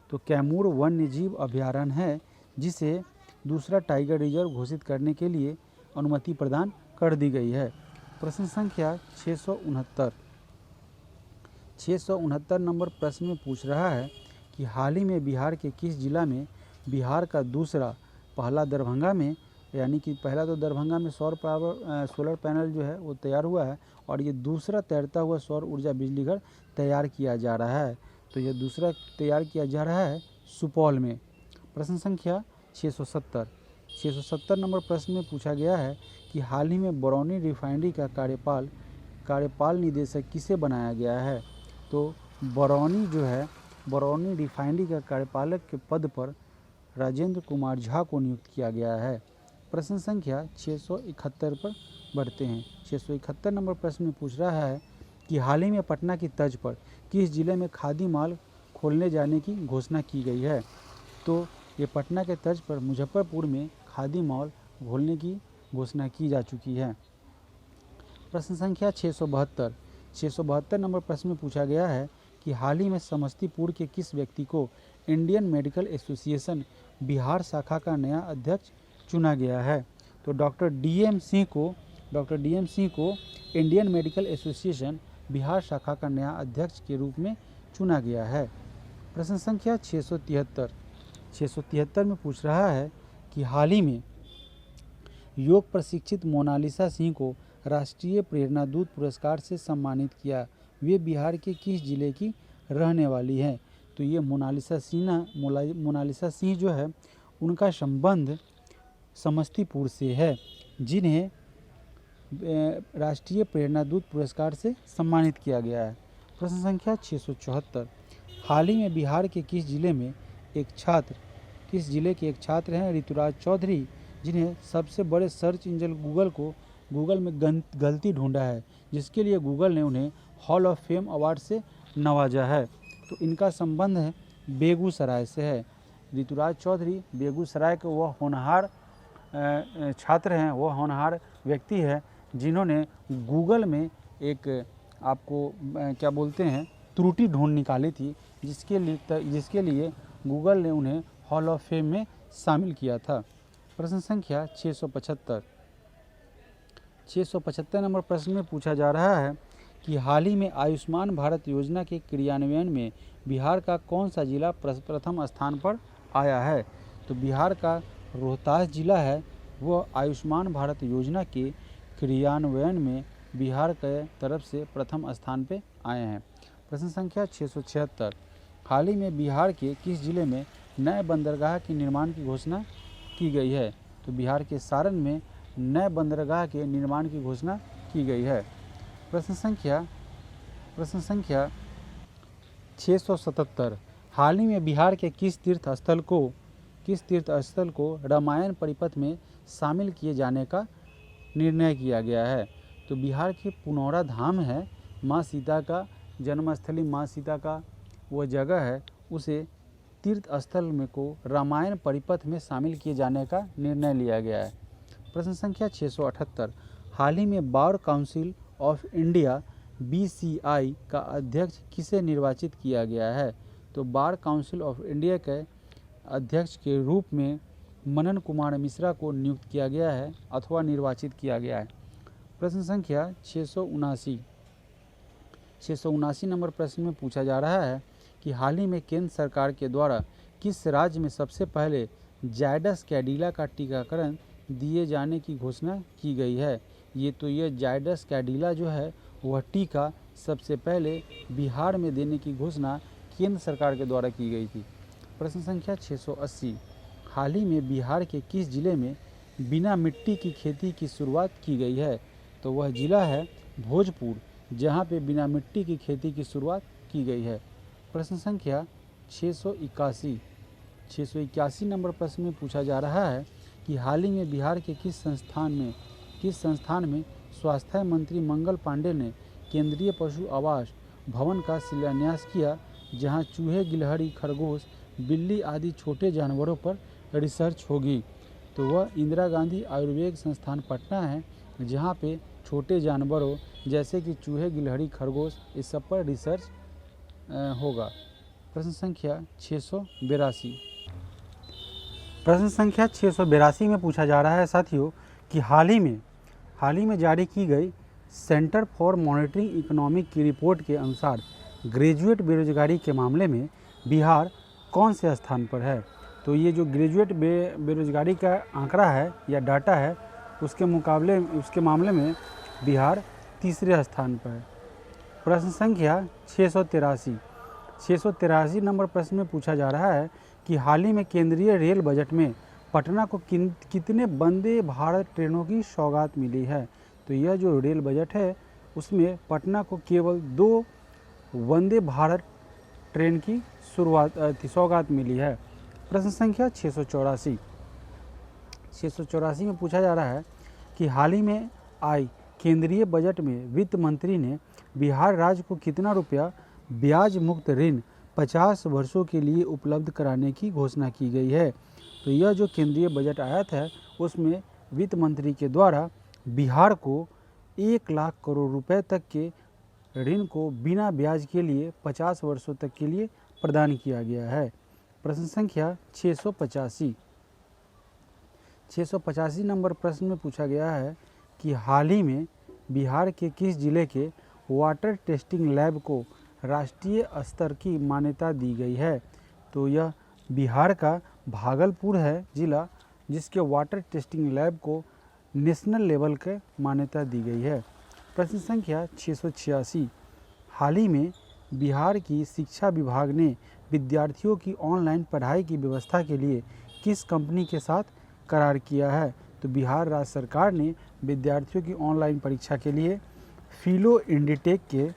A: तो कैमूर वन्यजीव अभयारण्य है जिसे दूसरा टाइगर रिजर्व घोषित करने के लिए अनुमति प्रदान कर दी गई है। प्रश्न संख्या 669 नंबर प्रश्न में पूछ रहा है कि हाल ही में बिहार के किस जिला में बिहार का दूसरा, पहला दरभंगा में, यानी कि पहला तो दरभंगा में सोलर पैनल जो है वो तैयार हुआ है, और ये दूसरा तैरता हुआ सौर ऊर्जा बिजली घर तैयार किया जा रहा है। तो ये दूसरा तैयार किया जा रहा है सुपौल में। प्रश्न संख्या 670 नंबर प्रश्न में पूछा गया है कि हाल ही में बरौनी रिफाइनरी का कार्यपाल निदेशक किसे बनाया गया है? तो बरौनी रिफाइनरी का कार्यपालक के पद पर राजेंद्र कुमार झा को नियुक्त किया गया है। प्रश्न संख्या 671 पर बढ़ते हैं। 671 नंबर प्रश्न में पूछ रहा है कि हाल ही में पटना की तर्ज पर किस जिले में खादी मॉल खोलने जाने की घोषणा की गई है? तो ये पटना के तर्ज पर मुजफ्फरपुर में खादी मॉल खोलने की घोषणा की जा चुकी है। प्रश्न संख्या 672 नंबर प्रश्न में पूछा गया है कि हाल ही में समस्तीपुर के किस व्यक्ति को इंडियन मेडिकल एसोसिएशन बिहार शाखा का नया अध्यक्ष चुना गया है? तो डॉक्टर डीएम सिंह को इंडियन मेडिकल एसोसिएशन बिहार शाखा का नया अध्यक्ष के रूप में चुना गया है। प्रश्न संख्या 673 में पूछ रहा है कि हाल ही में योग प्रशिक्षित मोनालिसा सिंह को राष्ट्रीय प्रेरणा दूत पुरस्कार से सम्मानित किया, वे बिहार के किस जिले की रहने वाली हैं? तो ये मोनालिसा सिंह जो है उनका संबंध समस्तीपुर से है, जिन्हें राष्ट्रीय प्रेरणा दूत पुरस्कार से सम्मानित किया गया है। प्रश्न संख्या 674, हाल ही में बिहार के किस जिले के एक छात्र हैं ऋतुराज चौधरी, जिन्हें सबसे बड़े सर्च इंजन गूगल में गलती ढूंढा है, जिसके लिए गूगल ने उन्हें हॉल ऑफ फेम अवार्ड से नवाजा है? तो इनका संबंध है बेगूसराय से है। ऋतुराज चौधरी बेगूसराय के वह होनहार छात्र हैं, वह होनहार व्यक्ति है जिन्होंने गूगल में एक आपको क्या बोलते हैं त्रुटि ढूंढ निकाली थी, जिसके लिए गूगल ने उन्हें हॉल ऑफ फेम में शामिल किया था। प्रश्न संख्या 675, 675 नंबर प्रश्न में पूछा जा रहा है कि हाल ही में आयुष्मान भारत योजना के क्रियान्वयन में बिहार का कौन सा जिला प्रथम स्थान पर आया है। तो बिहार का रोहतास जिला है वह आयुष्मान भारत योजना के क्रियान्वयन में बिहार के तरफ से प्रथम स्थान पे आए हैं। प्रश्न संख्या 676, हाल ही में बिहार के किस जिले में नए बंदरगाह के निर्माण की घोषणा की गई है। तो बिहार के सारण में नए बंदरगाह के निर्माण की घोषणा की गई है। प्रश्न संख्या 677, हाल ही में बिहार के किस तीर्थ स्थल को रामायण परिपथ में शामिल किए जाने का निर्णय किया गया है। तो बिहार के पुनौरा धाम है, माँ सीता का जन्मस्थली, माँ सीता का वो जगह है, उसे तीर्थ स्थल में को रामायण परिपथ में शामिल किए जाने का निर्णय लिया गया है। प्रश्न संख्या 678, हाल ही में bar council of India BCI का अध्यक्ष किसे निर्वाचित किया गया है। तो बार काउंसिल ऑफ इंडिया के अध्यक्ष के रूप में मनन कुमार मिश्रा को नियुक्त किया गया है अथवा निर्वाचित किया गया है। प्रश्न संख्या 679 नंबर प्रश्न में पूछा जा रहा है कि हाल ही में केंद्र सरकार के द्वारा किस राज्य में सबसे पहले जायडस कैडिला का टीकाकरण दिए जाने की घोषणा की गई है। ये जायडस कैडिला जो है वह टीका सबसे पहले बिहार में देने की घोषणा केंद्र सरकार के द्वारा की गई थी। प्रश्न संख्या 680, हाल ही में बिहार के किस जिले में बिना मिट्टी की खेती की शुरुआत की गई है। तो वह जिला है भोजपुर, जहां पे बिना मिट्टी की खेती की शुरुआत की गई है। प्रश्न संख्या 681 नंबर प्रश्न में पूछा जा रहा है कि हाल ही में बिहार के किस संस्थान में स्वास्थ्य मंत्री मंगल पांडे ने केंद्रीय पशु आवास भवन का शिलान्यास किया, जहां चूहे, गिलहरी, खरगोश, बिल्ली आदि छोटे जानवरों पर रिसर्च होगी। तो वह इंदिरा गांधी आयुर्वेद संस्थान पटना है, जहां पे छोटे जानवरों जैसे कि चूहे, गिलहरी, खरगोश इस सब पर रिसर्च होगा। प्रश्न संख्या 682 में पूछा जा रहा है साथियों कि हाल ही में जारी की गई सेंटर फॉर मॉनिटरिंग इकोनॉमिक की रिपोर्ट के अनुसार ग्रेजुएट बेरोजगारी के मामले में बिहार कौन से स्थान पर है। तो ये जो ग्रेजुएट बेरोजगारी का आंकड़ा है या डाटा है उसके मामले में बिहार तीसरे स्थान पर है। प्रश्न संख्या 683 नंबर प्रश्न में पूछा जा रहा है कि हाल ही में केंद्रीय रेल बजट में पटना को कितने वंदे भारत ट्रेनों की सौगात मिली है। तो यह जो रेल बजट है उसमें पटना को केवल 2 वंदे भारत ट्रेन की सौगात मिली है। प्रश्न संख्या 684 में पूछा जा रहा है कि हाल ही में आई केंद्रीय बजट में वित्त मंत्री ने बिहार राज्य को कितना रुपया ब्याज मुक्त ऋण 50 वर्षों के लिए उपलब्ध कराने की घोषणा की गई है। तो यह जो केंद्रीय बजट आया था उसमें वित्त मंत्री के द्वारा बिहार को 1 लाख करोड़ रुपए तक के ऋण को बिना ब्याज के लिए 50 वर्षों तक के लिए प्रदान किया गया है। प्रश्न संख्या 685 नंबर प्रश्न में पूछा गया है कि हाल ही में बिहार के किस जिले के वाटर टेस्टिंग लैब को राष्ट्रीय स्तर की मान्यता दी गई है। तो यह बिहार का भागलपुर है जिला, जिसके वाटर टेस्टिंग लैब को नेशनल लेवल के मान्यता दी गई है। प्रश्न संख्या 686, हाल ही में बिहार की शिक्षा विभाग ने विद्यार्थियों की ऑनलाइन पढ़ाई की व्यवस्था के लिए किस कंपनी के साथ करार किया है। तो बिहार राज्य सरकार ने विद्यार्थियों की ऑनलाइन परीक्षा के लिए फिलो एंडीटेक के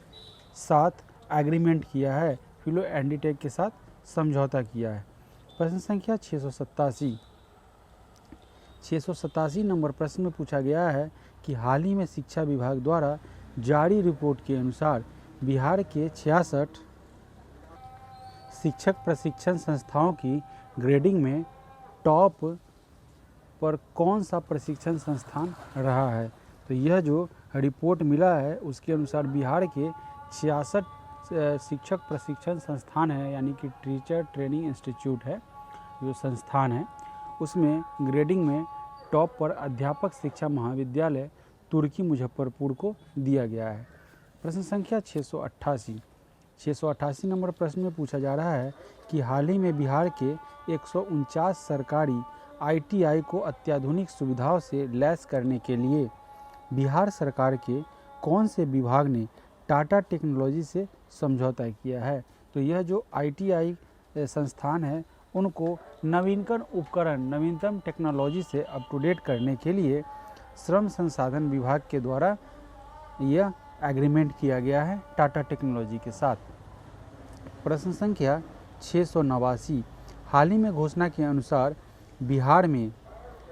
A: साथ एग्रीमेंट किया है, फिलो एंडीटेक के साथ समझौता किया है। प्रश्न संख्या 687 नंबर प्रश्न में पूछा गया है कि हाल ही में शिक्षा विभाग द्वारा जारी रिपोर्ट के अनुसार बिहार के 66 शिक्षक प्रशिक्षण संस्थाओं की ग्रेडिंग में टॉप पर कौन सा प्रशिक्षण संस्थान रहा है। तो यह जो रिपोर्ट मिला है उसके अनुसार बिहार के 66 शिक्षक प्रशिक्षण संस्थान है, यानी कि टीचर ट्रेनिंग इंस्टीट्यूट है जो संस्थान है, उसमें ग्रेडिंग में टॉप पर अध्यापक शिक्षा महाविद्यालय तुर्की मुजफ्फरपुर को दिया गया है। प्रश्न संख्या 688 नंबर प्रश्न में पूछा जा रहा है कि हाल ही में बिहार के 149 सरकारी ITI को अत्याधुनिक सुविधाओं से लैस करने के लिए बिहार सरकार के कौन से विभाग ने टाटा टेक्नोलॉजी से समझौता किया है। तो यह जो ITI संस्थान है उनको नवीनतम टेक्नोलॉजी से अप टू डेट करने के लिए श्रम संसाधन विभाग के द्वारा यह एग्रीमेंट किया गया है टाटा टेक्नोलॉजी के साथ। प्रश्न संख्या 689 हाल ही में घोषणा के अनुसार बिहार में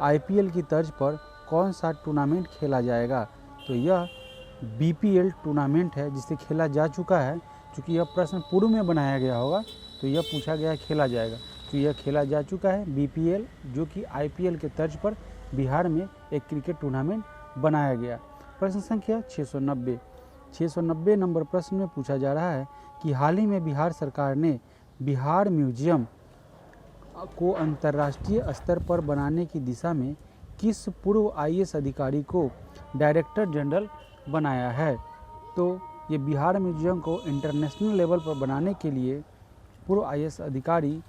A: IPL की तर्ज पर कौन सा टूर्नामेंट खेला जाएगा। तो यह BPL टूर्नामेंट है जिसे खेला जा चुका है। चूँकि यह प्रश्न पूर्व में बनाया गया होगा तो यह पूछा गया खेला जाएगा, तो यह खेला जा चुका है BPL, जो कि IPL के तर्ज पर बिहार में एक क्रिकेट टूर्नामेंट बनाया गया। प्रश्न संख्या 690 नंबर प्रश्न में पूछा जा रहा है कि हाल ही में बिहार सरकार ने बिहार म्यूजियम को अंतर्राष्ट्रीय स्तर पर बनाने की दिशा में किस पूर्व IAS अधिकारी को डायरेक्टर जनरल बनाया है। तो ये बिहार म्यूजियम को इंटरनेशनल लेवल पर बनाने के लिए पूर्व IAS अधिकारी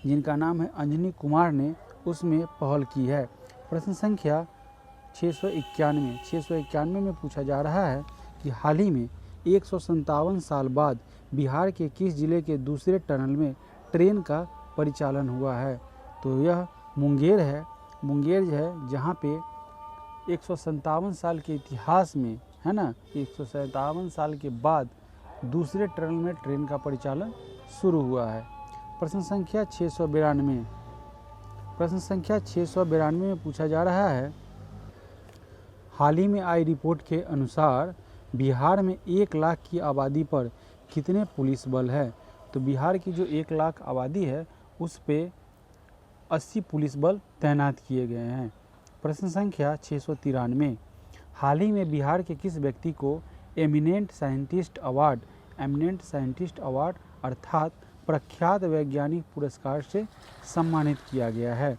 A: जिनका नाम है अंजनी कुमार ने उसमें पहल की है। प्रश्न संख्या 691 में पूछा जा रहा है कि हाल ही में 157 साल बाद बिहार के किस जिले के दूसरे टनल में ट्रेन का परिचालन हुआ है। तो यह मुंगेर है जहाँ पे 157 साल के इतिहास में, है ना, 157 साल के बाद दूसरे टनल में ट्रेन का परिचालन शुरू हुआ है। प्रश्न संख्या 692 में पूछा जा रहा है हाल ही में आई रिपोर्ट के अनुसार बिहार में 1 लाख की आबादी पर कितने पुलिस बल है। तो बिहार की जो 1 लाख आबादी है उस पे 80 पुलिस बल तैनात किए गए हैं। प्रश्न संख्या 693 हाल ही में बिहार के किस व्यक्ति को एमिनेंट साइंटिस्ट अवार्ड अर्थात प्रख्यात वैज्ञानिक पुरस्कार से सम्मानित किया गया है।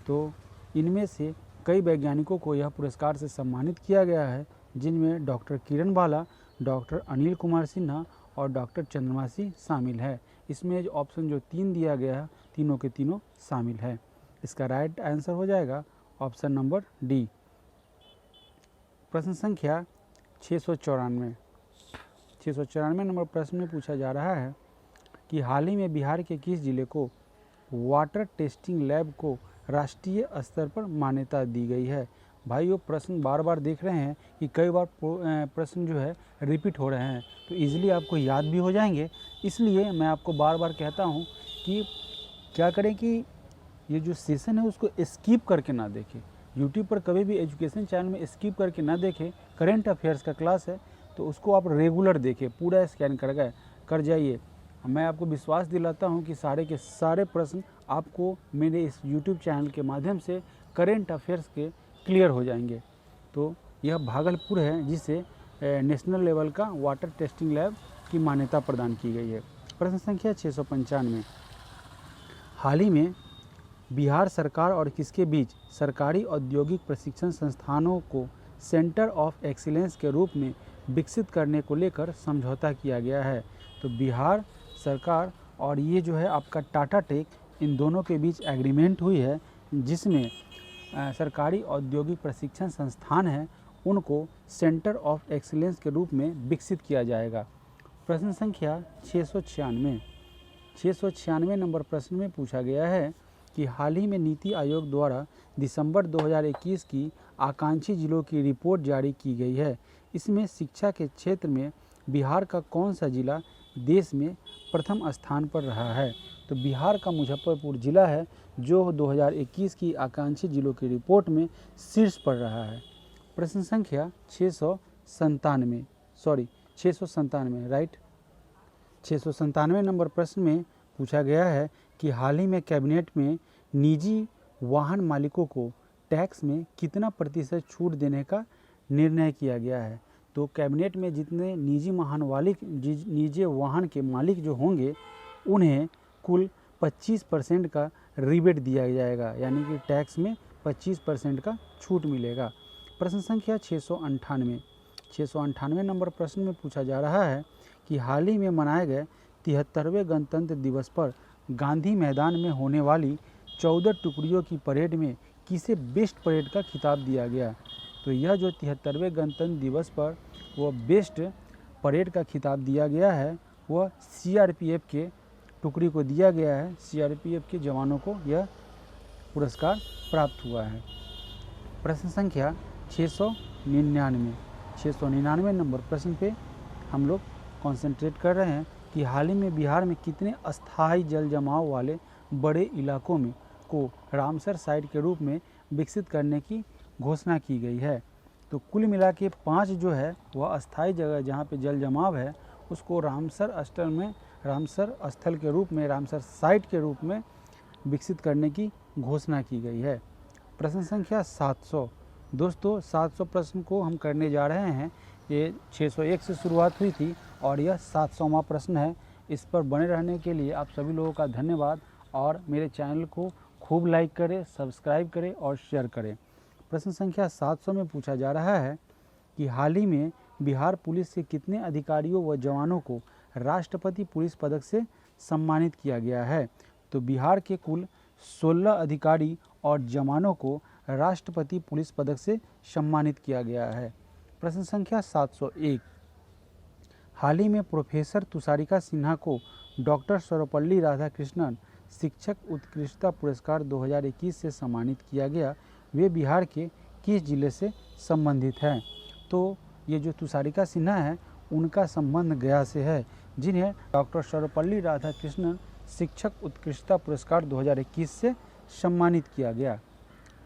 A: तो इनमें से कई वैज्ञानिकों को यह पुरस्कार से सम्मानित किया गया है, जिनमें डॉक्टर किरण बाला, डॉक्टर अनिल कुमार सिन्हा और डॉक्टर चंद्रमासी शामिल है। इसमें जो ऑप्शन जो 3 दिया गया है तीनों के तीनों शामिल है। इसका राइट आंसर हो जाएगा ऑप्शन नंबर डी। प्रश्न संख्या 694 नंबर प्रश्न में पूछा जा रहा है कि हाल ही में बिहार के किस जिले को वाटर टेस्टिंग लैब को राष्ट्रीय स्तर पर मान्यता दी गई है। भाइयों प्रश्न बार बार देख रहे हैं कि कई बार प्रश्न जो है रिपीट हो रहे हैं, तो इजीली आपको याद भी हो जाएंगे। इसलिए मैं आपको बार बार कहता हूं कि क्या करें कि ये जो सेशन है उसको स्किप करके ना देखें। यूट्यूब पर कभी भी एजुकेशन चैनल में स्किप करके ना देखें। करेंट अफेयर्स का क्लास है तो उसको आप रेगुलर देखें, पूरा स्कैन कर जाइए। मैं आपको विश्वास दिलाता हूं कि सारे के सारे प्रश्न आपको मेरे इस यूट्यूब चैनल के माध्यम से करेंट अफेयर्स के क्लियर हो जाएंगे। तो यह भागलपुर है जिसे नेशनल लेवल का वाटर टेस्टिंग लैब की मान्यता प्रदान की गई है। प्रश्न संख्या 695 हाल ही में बिहार सरकार और किसके बीच सरकारी औद्योगिक प्रशिक्षण संस्थानों को सेंटर ऑफ एक्सीलेंस के रूप में विकसित करने को लेकर समझौता किया गया है। तो बिहार सरकार और ये जो है आपका टाटा टेक, इन दोनों के बीच एग्रीमेंट हुई है जिसमें सरकारी औद्योगिक प्रशिक्षण संस्थान है उनको सेंटर ऑफ एक्सीलेंस के रूप में विकसित किया जाएगा। प्रश्न संख्या 696 नंबर प्रश्न में पूछा गया है कि हाल ही में नीति आयोग द्वारा दिसंबर 2021 की आकांक्षी जिलों की रिपोर्ट जारी की गई है। इसमें शिक्षा के क्षेत्र में बिहार का कौन सा जिला देश में प्रथम स्थान पर रहा है। तो बिहार का मुजफ्फरपुर जिला है जो 2021 की आकांक्षी जिलों की रिपोर्ट में शीर्ष पर रहा है। प्रश्न संख्या 697 राइट। 697 नंबर प्रश्न में पूछा गया है कि हाल ही में कैबिनेट में निजी वाहन मालिकों को टैक्स में कितना प्रतिशत छूट देने का निर्णय किया गया है। तो कैबिनेट में जितने निजी वाहन के मालिक जो होंगे उन्हें कुल 25% का रिबेट दिया जाएगा, यानी कि टैक्स में 25% का छूट मिलेगा। प्रश्न संख्या 698 नंबर प्रश्न में पूछा जा रहा है कि हाल ही में मनाए गए 73वें गणतंत्र दिवस पर गांधी मैदान में होने वाली 14 टुकड़ियों की परेड में किसे बेस्ट परेड का खिताब दिया गया। तो यह जो 73वें गणतंत्र दिवस पर वो बेस्ट परेड का खिताब दिया गया है वह सीआरपीएफ के टुकड़ी को दिया गया है। सीआरपीएफ के जवानों को यह पुरस्कार प्राप्त हुआ है। प्रश्न संख्या 699 नंबर प्रश्न पे हम लोग कंसंट्रेट कर रहे हैं कि हाल ही में बिहार में कितने अस्थायी जल जमाव वाले बड़े इलाकों में को रामसर साइट के रूप में विकसित करने की घोषणा की गई है। तो कुल मिला के 5 जो है वह अस्थायी जगह जहाँ पे जल जमाव है उसको रामसर स्थल के रूप में, रामसर साइट के रूप में विकसित करने की घोषणा की गई है। प्रश्न संख्या 700 दोस्तों 700 प्रश्न को हम करने जा रहे हैं। ये 601 से शुरुआत हुई थी और यह 700वां प्रश्न है। इस पर बने रहने के लिए आप सभी लोगों का धन्यवाद और मेरे चैनल को खूब लाइक करें, सब्सक्राइब करें और शेयर करें। प्रश्न संख्या 700 में पूछा जा रहा है कि हाल ही में बिहार पुलिस के कितने अधिकारियों व जवानों को राष्ट्रपति पुलिस पदक से सम्मानित किया गया है। तो बिहार के कुल 16 अधिकारी और जवानों को राष्ट्रपति पुलिस पदक से सम्मानित किया गया है। प्रश्न संख्या 701 हाल ही में प्रोफेसर तुषारिका सिन्हा को डॉक्टर सर्वपल्ली राधाकृष्णन शिक्षक उत्कृष्टता पुरस्कार 2021 से सम्मानित किया गया। वे बिहार के किस जिले से संबंधित हैं। तो ये जो तुषारिका सिन्हा है उनका संबंध गया से है, जिन्हें डॉक्टर सर्वपल्ली राधाकृष्णन शिक्षक उत्कृष्टता पुरस्कार 2021 से सम्मानित किया गया।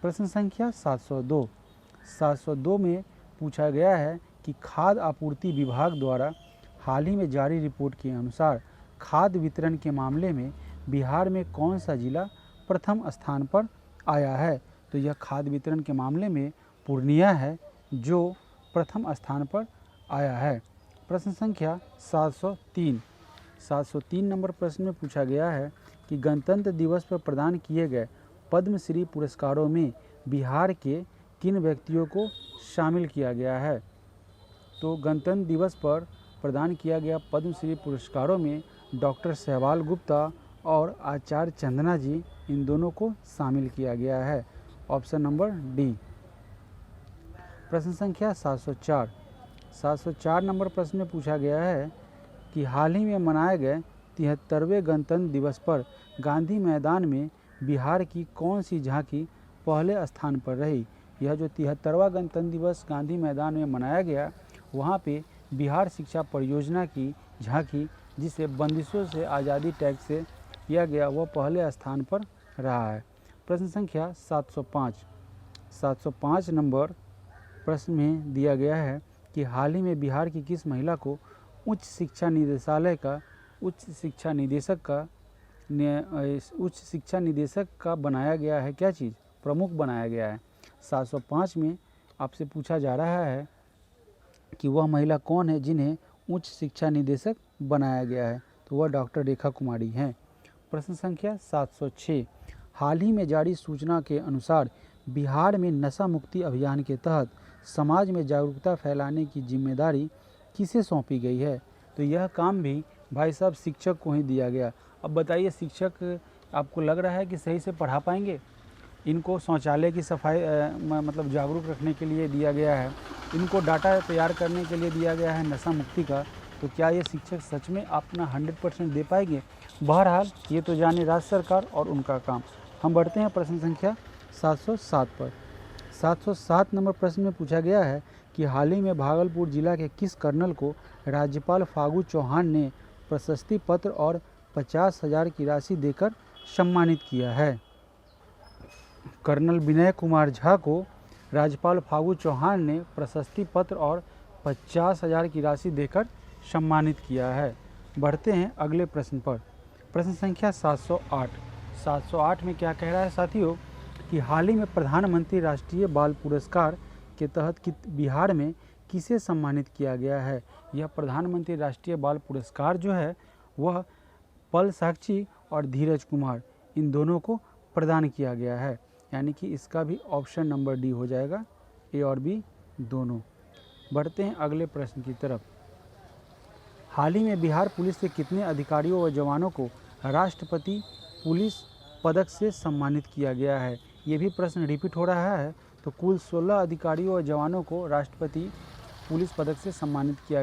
A: प्रश्न संख्या 702 में पूछा गया है कि खाद्य आपूर्ति विभाग द्वारा हाल ही में जारी रिपोर्ट के अनुसार खाद्य वितरण के मामले में बिहार में कौन सा जिला प्रथम स्थान पर आया है। तो यह खाद्य वितरण के मामले में पूर्णिया है जो प्रथम स्थान पर आया है। प्रश्न संख्या 703 नंबर प्रश्न में पूछा गया है कि गणतंत्र दिवस पर प्रदान किए गए पद्मश्री पुरस्कारों में बिहार के किन व्यक्तियों को शामिल किया गया है। तो गणतंत्र दिवस पर प्रदान किया गया पद्मश्री पुरस्कारों में डॉक्टर सहवाल गुप्ता और आचार्य चंदना जी, इन दोनों को शामिल किया गया है। Option number D. प्रश्न संख्या 704 नंबर प्रश्न में पूछा गया है कि हाल ही में मनाए गए 73वें गणतंत्र दिवस पर गांधी मैदान में बिहार की कौन सी झांकी पहले स्थान पर रही। यह जो 73वां गणतंत्र दिवस गांधी मैदान में मनाया गया वहाँ पे बिहार शिक्षा परियोजना की झांकी, जिसे बंदिशों से आज़ादी टैग से किया गया, वह पहले स्थान पर रहा है। प्रश्न संख्या 705 नंबर प्रश्न में दिया गया है कि हाल ही में बिहार की किस महिला को उच्च शिक्षा निदेशक का बनाया गया है। क्या चीज़? प्रमुख बनाया गया है। 705 में आपसे पूछा जा रहा है कि वह महिला कौन है जिन्हें उच्च शिक्षा निदेशक बनाया गया है। तो वह डॉक्टर रेखा कुमारी हैं। प्रश्न संख्या 706 हाल ही में जारी सूचना के अनुसार बिहार में नशा मुक्ति अभियान के तहत समाज में जागरूकता फैलाने की जिम्मेदारी किसे सौंपी गई है। तो यह काम भी भाई साहब शिक्षक को ही दिया गया। अब बताइए, शिक्षक आपको लग रहा है कि सही से पढ़ा पाएंगे? इनको शौचालय की सफाई मतलब जागरूक रखने के लिए दिया गया है, इनको डाटा तैयार करने के लिए दिया गया है नशा मुक्ति का। तो क्या ये शिक्षक सच में अपना 100% दे पाएंगे? बहरहाल ये तो जाने राज्य सरकार और उनका काम। हम बढ़ते हैं प्रश्न संख्या 707 पर। 707 नंबर प्रश्न में पूछा गया है कि हाल ही में भागलपुर जिला के किस कर्नल को राज्यपाल फागू चौहान ने प्रशस्ति पत्र और 50,000 की राशि देकर सम्मानित किया है। कर्नल विनय कुमार झा को राज्यपाल फागू चौहान ने प्रशस्ति पत्र और 50,000 की राशि देकर सम्मानित किया है। बढ़ते हैं अगले प्रश्न पर। प्रश्न संख्या 708 में क्या कह रहा है साथियों कि हाल ही में प्रधानमंत्री राष्ट्रीय बाल पुरस्कार के तहत बिहार में किसे सम्मानित किया गया है। यह प्रधानमंत्री राष्ट्रीय बाल पुरस्कार जो है वह पल साक्षी और धीरज कुमार, इन दोनों को प्रदान किया गया है। यानी कि इसका भी ऑप्शन नंबर डी हो जाएगा। ए और बी दोनों। बढ़ते हैं अगले प्रश्न की तरफ। हाल ही में बिहार पुलिस के कितने अधिकारियों व जवानों को राष्ट्रपति पुलिस पदक से सम्मानित किया गया है? ये भी प्रश्न रिपीट हो रहा है। तो कुल 16 अधिकारियों व जवानों को राष्ट्रपति पुलिस पदक से सम्मानित किया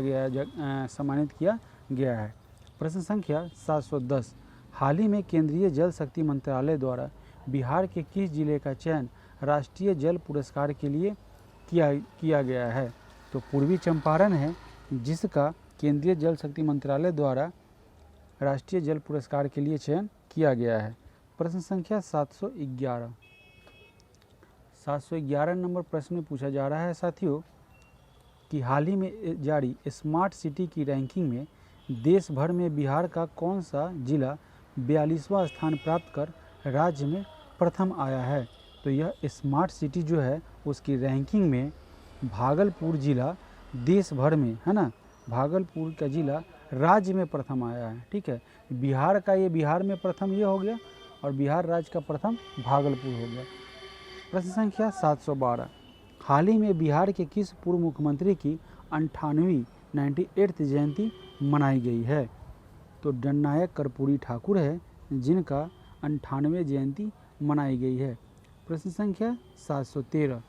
A: गया है। प्रश्न संख्या 710। हाल ही में केंद्रीय जल शक्ति मंत्रालय द्वारा बिहार के किस जिले का चयन राष्ट्रीय जल पुरस्कार के लिए किया गया है? तो पूर्वी चंपारण है, जिसका केंद्रीय जल शक्ति मंत्रालय द्वारा राष्ट्रीय जल पुरस्कार के लिए चयन किया गया है। प्रश्न संख्या 711। 711 नंबर प्रश्न में पूछा जा रहा है साथियों कि हाल ही में जारी स्मार्ट सिटी की रैंकिंग में देश भर में बिहार का कौन सा जिला 42वां स्थान प्राप्त कर राज्य में प्रथम आया है? तो यह स्मार्ट सिटी जो है उसकी रैंकिंग में भागलपुर जिला देश भर में, है ना, भागलपुर का जिला राज्य में प्रथम आया है। ठीक है, बिहार का ये बिहार में प्रथम ये हो गया और बिहार राज्य का प्रथम भागलपुर हो गया। प्रश्न संख्या 712। हाल ही में बिहार के किस पूर्व मुख्यमंत्री की 98वीं जयंती मनाई गई है? तो जननायक कर्पूरी ठाकुर है, जिनका 98 जयंती मनाई गई है। प्रश्न संख्या 713।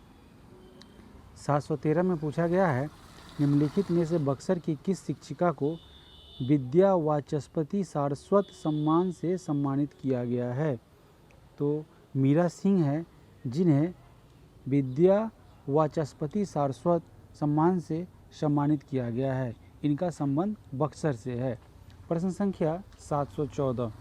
A: 713 में पूछा गया है निम्नलिखित में से बक्सर की किस शिक्षिका को विद्या वाचस्पति सारस्वत सम्मान से सम्मानित किया गया है? तो मीरा सिंह है, जिन्हें विद्या वाचस्पति सारस्वत सम्मान से सम्मानित किया गया है। इनका संबंध बक्सर से है। प्रश्न संख्या 714।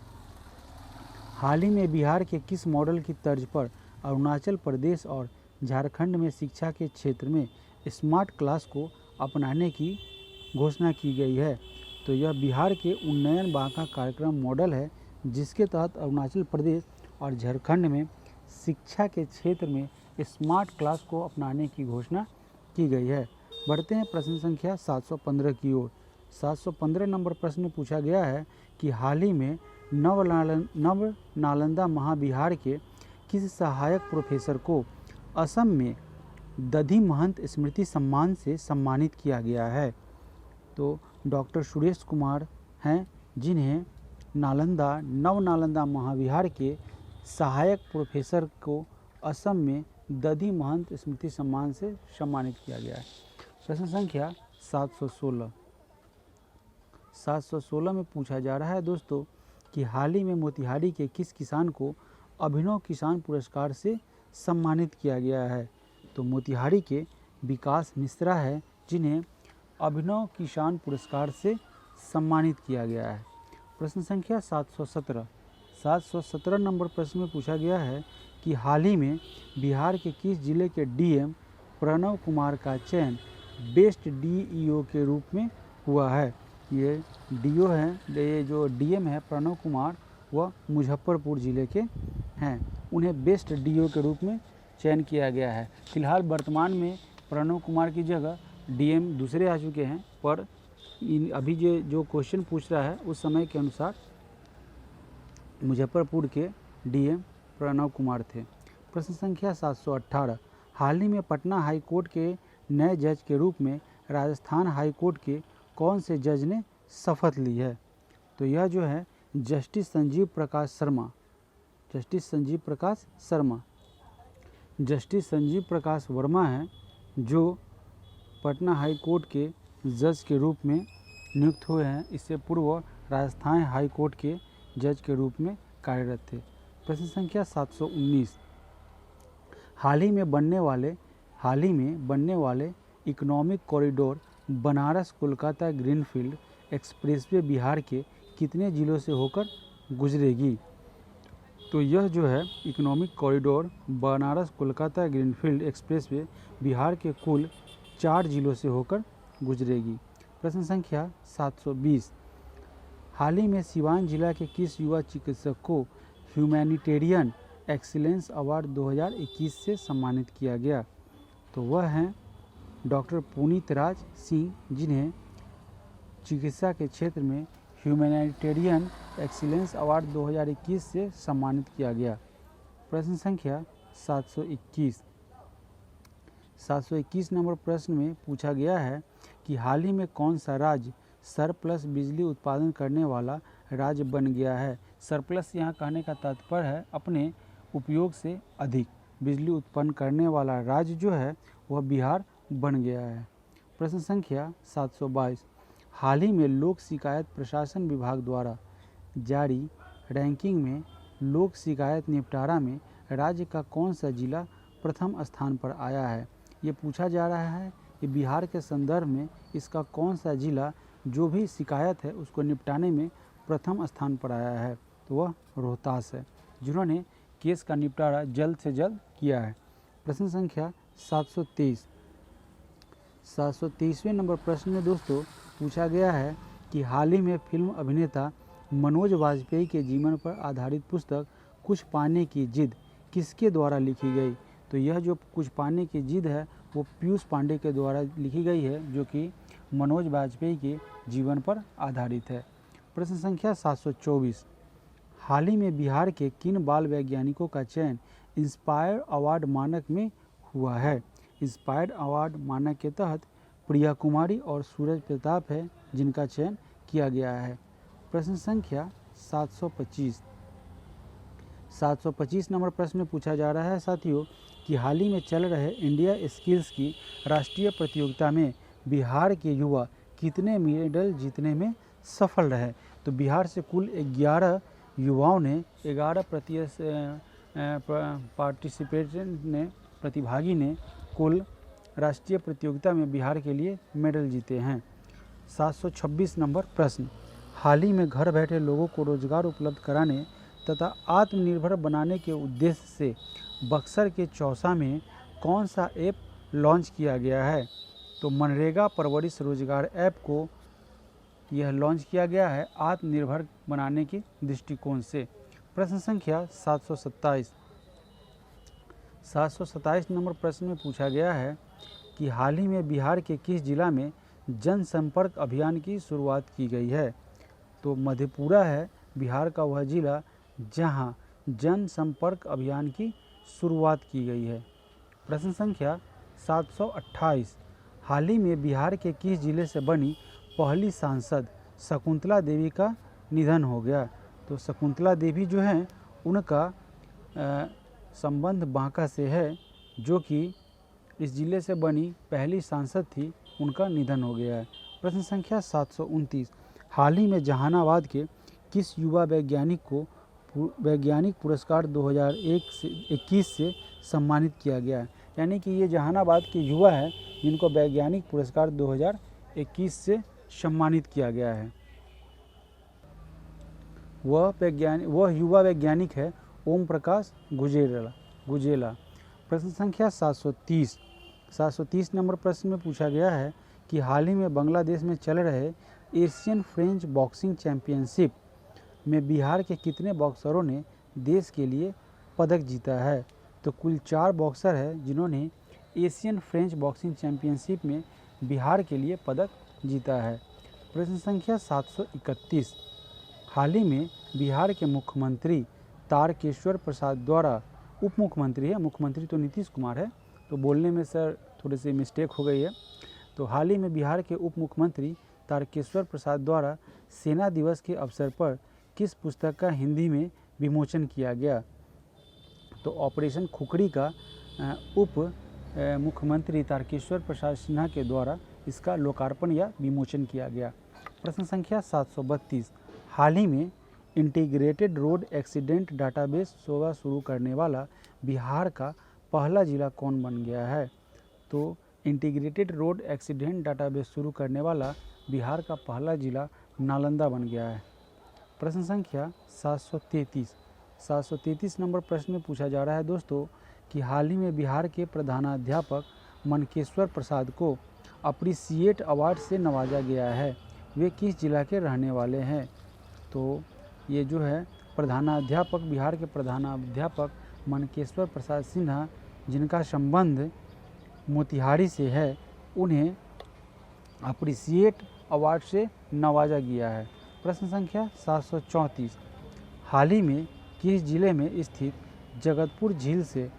A: हाल ही में बिहार के किस मॉडल की तर्ज पर अरुणाचल प्रदेश और झारखंड में शिक्षा के क्षेत्र में स्मार्ट क्लास को अपनाने की घोषणा की गई है? तो यह बिहार के उन्नयन बांका कार्यक्रम मॉडल है, जिसके तहत अरुणाचल प्रदेश और झारखंड में शिक्षा के क्षेत्र में स्मार्ट क्लास को अपनाने की घोषणा की गई है। बढ़ते हैं प्रश्न संख्या 715 की ओर। 715 नंबर प्रश्न में पूछा गया है कि हाल ही में नव नालंदा महाविहार के किस सहायक प्रोफेसर को असम में दधी महंत स्मृति सम्मान से सम्मानित किया गया है? तो डॉक्टर सुरेश कुमार हैं, जिन्हें नव नालंदा महाविहार के सहायक प्रोफेसर को असम में दधी महंत स्मृति सम्मान से सम्मानित किया गया है। प्रश्न संख्या 716। 716 में पूछा जा रहा है दोस्तों कि हाल ही में मोतिहारी के किस किसान को अभिनव किसान पुरस्कार से सम्मानित किया गया है? तो मोतिहारी के विकास मिश्रा है, जिन्हें अभिनव किसान पुरस्कार से सम्मानित किया गया है। प्रश्न संख्या 717। 717 नंबर प्रश्न में पूछा गया है कि हाल ही में बिहार के किस जिले के डीएम प्रणव कुमार का चयन बेस्ट डीईओ के रूप में हुआ है? ये डीओ हैं, ये जो डीएम है प्रणव कुमार, वह मुजफ्फरपुर जिले के हैं। उन्हें बेस्ट डीईओ के रूप में चयन किया गया है। फिलहाल वर्तमान में प्रणव कुमार की जगह डीएम दूसरे आ चुके हैं, पर अभी जो क्वेश्चन पूछ रहा है उस समय के अनुसार मुजफ्फरपुर के डीएम प्रणव कुमार थे। प्रश्न संख्या 718। हाल ही में पटना हाई कोर्ट के नए जज के रूप में राजस्थान हाई कोर्ट के कौन से जज ने शपथ ली है? तो यह जो है जस्टिस संजीव प्रकाश शर्मा। जस्टिस संजीव प्रकाश वर्मा हैं, जो पटना हाई कोर्ट के जज के रूप में नियुक्त हुए हैं। इससे पूर्व राजस्थान हाई कोर्ट के जज के रूप में कार्यरत थे। प्रश्न संख्या 719। हाल ही में बनने वाले economic corridor Banaras Kolkata greenfield expressway Bihar के कितने जिलों से होकर गुजरेगी? तो यह जो है economic corridor Banaras Kolkata greenfield expressway Bihar के कुल 4 जिलों से होकर गुजरेगी। प्रश्न संख्या 720। हाल ही में सिवान जिला के किस युवा चिकित्सक को ह्यूमैनिटेरियन एक्सीलेंस अवार्ड 2021 से सम्मानित किया गया? तो वह हैं डॉक्टर पुनीत राज सिंह, जिन्हें चिकित्सा के क्षेत्र में ह्यूमैनिटेरियन एक्सीलेंस अवार्ड 2021 से सम्मानित किया गया। प्रश्न संख्या 721। 721 नंबर प्रश्न में पूछा गया है कि हाल ही में कौन सा राज्य सरप्लस बिजली उत्पादन करने वाला राज्य बन गया है। सरप्लस यहाँ कहने का तात्पर्य है अपने उपयोग से अधिक बिजली उत्पन्न करने वाला राज्य जो है वह बिहार बन गया है। प्रश्न संख्या 722, हाल ही में लोक शिकायत प्रशासन विभाग द्वारा जारी रैंकिंग में लोक शिकायत निपटारा में राज्य का कौन सा जिला प्रथम स्थान पर आया है। ये पूछा जा रहा है कि बिहार के संदर्भ में इसका कौन सा जिला जो भी शिकायत है उसको निपटाने में प्रथम स्थान पर आया है, तो वह रोहतास है, जिन्होंने केस का निपटारा जल्द से जल्द किया है। प्रश्न संख्या 723, 723वें नंबर प्रश्न में दोस्तों पूछा गया है कि हाल ही में फिल्म अभिनेता मनोज वाजपेयी के जीवन पर आधारित पुस्तक कुछ पाने की जिद किसके द्वारा लिखी गई। तो यह जो कुछ पाने की जिद है वो पीयूष पांडे के द्वारा लिखी गई है, जो कि मनोज वाजपेयी के जीवन पर आधारित है। प्रश्न संख्या 724, हाल ही में बिहार के किन बाल वैज्ञानिकों का चयन इंस्पायर अवार्ड मानक में हुआ है। इंस्पायर अवार्ड मानक के तहत प्रिया कुमारी और सूरज प्रताप है जिनका चयन किया गया है। प्रश्न संख्या 725, 725 नंबर प्रश्न में पूछा जा रहा है साथियों कि हाल ही में चल रहे इंडिया स्किल्स की राष्ट्रीय प्रतियोगिता में बिहार के युवा कितने मेडल जीतने में सफल रहे। तो बिहार से कुल 11 युवाओं ने 11 प्रतिभागी ने कुल राष्ट्रीय प्रतियोगिता में बिहार के लिए मेडल जीते हैं। 726 नंबर प्रश्न, हाल ही में घर बैठे लोगों को रोजगार उपलब्ध कराने तथा आत्मनिर्भर बनाने के उद्देश्य से बक्सर के चौसा में कौन सा ऐप लॉन्च किया गया है। तो मनरेगा परवरिश रोजगार ऐप को यह लॉन्च किया गया है आत्मनिर्भर बनाने के दृष्टिकोण से। प्रश्न संख्या 727, 727 नंबर प्रश्न में पूछा गया है कि हाल ही में बिहार के किस जिला में जनसंपर्क अभियान की शुरुआत की गई है। तो मधेपुरा है बिहार का वह जिला जहां जनसंपर्क अभियान की शुरुआत की गई है। प्रश्न संख्या 728, हाल ही में बिहार के किस जिले से बनी पहली सांसद शकुंतला देवी का निधन हो गया। तो शकुंतला देवी जो हैं उनका संबंध बांका से है, जो कि इस जिले से बनी पहली सांसद थी, उनका निधन हो गया है। प्रश्न संख्या 729, हाल ही में जहानाबाद के किस युवा वैज्ञानिक को वैज्ञानिक पुरस्कार 2021 से सम्मानित किया गया है। यानी कि ये जहानाबाद के युवा हैं जिनको वैज्ञानिक पुरस्कार 2021 से सम्मानित किया गया है। वह युवा वैज्ञानिक है ओम प्रकाश गुजेला। प्रश्न संख्या 730, 730 नंबर प्रश्न में पूछा गया है कि हाल ही में बांग्लादेश में चल रहे एशियन फ्रेंच बॉक्सिंग चैंपियनशिप में बिहार के कितने बॉक्सरों ने देश के लिए पदक जीता है। तो कुल 4 बॉक्सर हैं जिन्होंने एशियन फ्रेंच बॉक्सिंग चैंपियनशिप में बिहार के लिए पदक जीता है। प्रश्न संख्या 731, हाल ही में बिहार के मुख्यमंत्री तारकेश्वर प्रसाद द्वारा, उप मुख्यमंत्री है, मुख्यमंत्री तो नीतीश कुमार है, तो बोलने में सर थोड़ी सी मिस्टेक हो गई है। तो हाल ही में बिहार के उप मुख्यमंत्री तारकेश्वर प्रसाद द्वारा सेना दिवस के अवसर पर किस पुस्तक का हिंदी में विमोचन किया गया। तो ऑपरेशन खुखड़ी का उप मुख्यमंत्री तारकेश्वर प्रसाद सिन्हा के द्वारा इसका लोकार्पण या विमोचन किया गया। प्रश्न संख्या 732, हाल ही में इंटीग्रेटेड रोड एक्सीडेंट डाटाबेस सेवा शुरू करने वाला बिहार का पहला जिला कौन बन गया है। तो इंटीग्रेटेड रोड एक्सीडेंट डाटाबेस शुरू करने वाला बिहार का पहला जिला नालंदा बन गया है। प्रश्न संख्या 733, 733 नंबर प्रश्न में पूछा जा रहा है दोस्तों कि हाल ही में बिहार के प्रधानाध्यापक मनकेश्वर प्रसाद को अप्रिसिएट अवार्ड से नवाजा गया है, वे किस जिला के रहने वाले हैं। तो ये जो है प्रधानाध्यापक, बिहार के प्रधानाध्यापक मनकेश्वर प्रसाद सिन्हा जिनका संबंध मोतिहारी से है, उन्हें अप्रिसिएट अवार्ड से नवाजा गया है। प्रश्न संख्या 734, हाल ही में किस जिले में स्थित जगतपुर झील से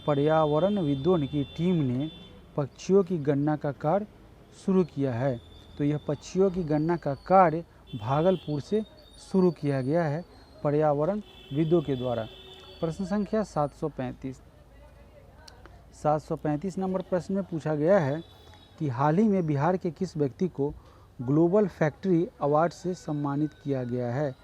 A: पर्यावरणविदों की टीम ने पक्षियों की गणना का कार्य शुरू किया है? तो यह पक्षियों की गणना का कार्य भागलपुर से शुरू किया गया है पर्यावरण विदों के द्वारा। प्रश्न संख्या 735 नंबर प्रश्न में पूछा गया है कि हाल ही में बिहार के किस व्यक्ति को ग्लोबल फैक्ट्री अवार्ड से सम्मानित किया गया है?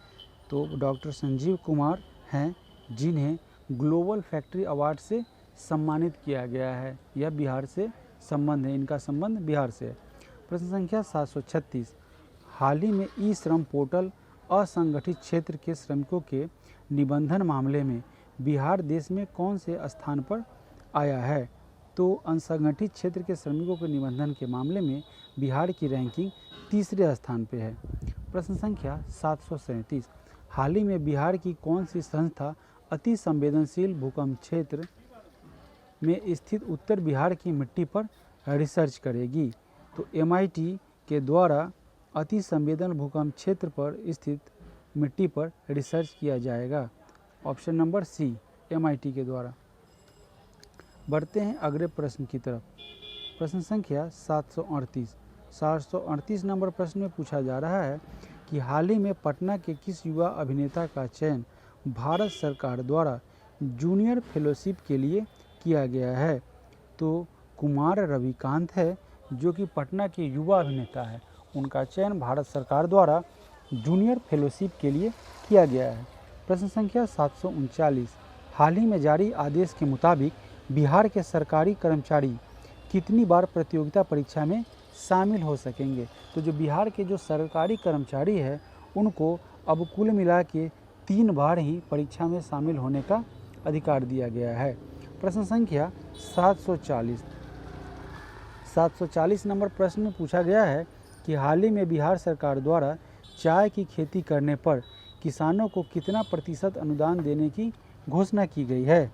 A: तो डॉक्टर संजीव कुमार हैं, जिन्हें ग्लोबल फैक्ट्री अवार्ड से सम्मानित किया गया है। यह बिहार से संबंध है, इनका संबंध बिहार से है। प्रश्न संख्या 736, हाल ही में ई श्रम पोर्टल असंगठित क्षेत्र के श्रमिकों के निबंधन मामले में बिहार देश में कौन से स्थान पर आया है? तो असंगठित क्षेत्र के श्रमिकों के निबंधन के मामले में बिहार की रैंकिंग तीसरे स्थान पर है। प्रश्न संख्या 737, हाल ही में बिहार की कौन सी संस्था अति संवेदनशील भूकंप क्षेत्र में स्थित उत्तर बिहार की मिट्टी पर रिसर्च करेगी? तो MIT के द्वारा अति संवेदन भूकंप क्षेत्र पर स्थित मिट्टी पर रिसर्च किया जाएगा। ऑप्शन नंबर सी, MIT के द्वारा। बढ़ते हैं अगले प्रश्न की तरफ। प्रश्न संख्या 738 नंबर प्रश्न में पूछा जा रहा है कि हाल ही में पटना के किस युवा अभिनेता का चयन भारत सरकार द्वारा जूनियर फेलोशिप के लिए किया गया है? तो कुमार रविकांत है, जो कि पटना के युवा अभिनेता है। उनका चयन भारत सरकार द्वारा जूनियर फेलोशिप के लिए किया गया है। प्रश्न संख्या 739, हाल ही में जारी आदेश के मुताबिक बिहार के सरकारी कर्मचारी कितनी बार प्रतियोगिता परीक्षा में शामिल हो सकेंगे? तो जो बिहार के जो सरकारी कर्मचारी है उनको अब कुल मिला के 3 बार ही परीक्षा में शामिल होने का अधिकार दिया गया है। प्रश्न संख्या 740 नंबर प्रश्न में पूछा गया है कि हाल ही में बिहार सरकार द्वारा चाय की खेती करने पर किसानों को कितना प्रतिशत अनुदान देने की घोषणा की गई है?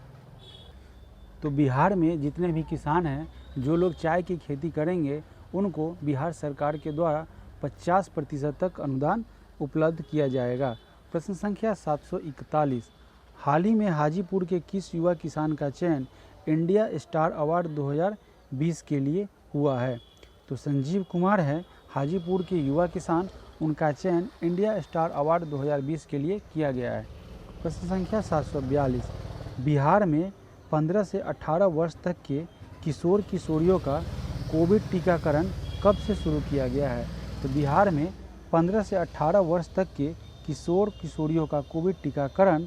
A: तो बिहार में जितने भी किसान हैं, जो लोग चाय की खेती करेंगे, उनको बिहार सरकार के द्वारा 50% तक अनुदान उपलब्ध किया जाएगा। प्रश्न संख्या 741, हाल ही में हाजीपुर के किस युवा किसान का चयन इंडिया स्टार अवार्ड 2020 के लिए हुआ है? तो संजीव कुमार है, हाजीपुर के युवा किसान, उनका चयन इंडिया स्टार अवार्ड 2020 के लिए किया गया है। प्रश्न संख्या 742, बिहार में 15 से 18 वर्ष तक के किशोर किशोरियों का कोविड टीकाकरण कब से शुरू किया गया है? तो बिहार में 15 से 18 वर्ष तक के किशोर किशोरियों का कोविड टीकाकरण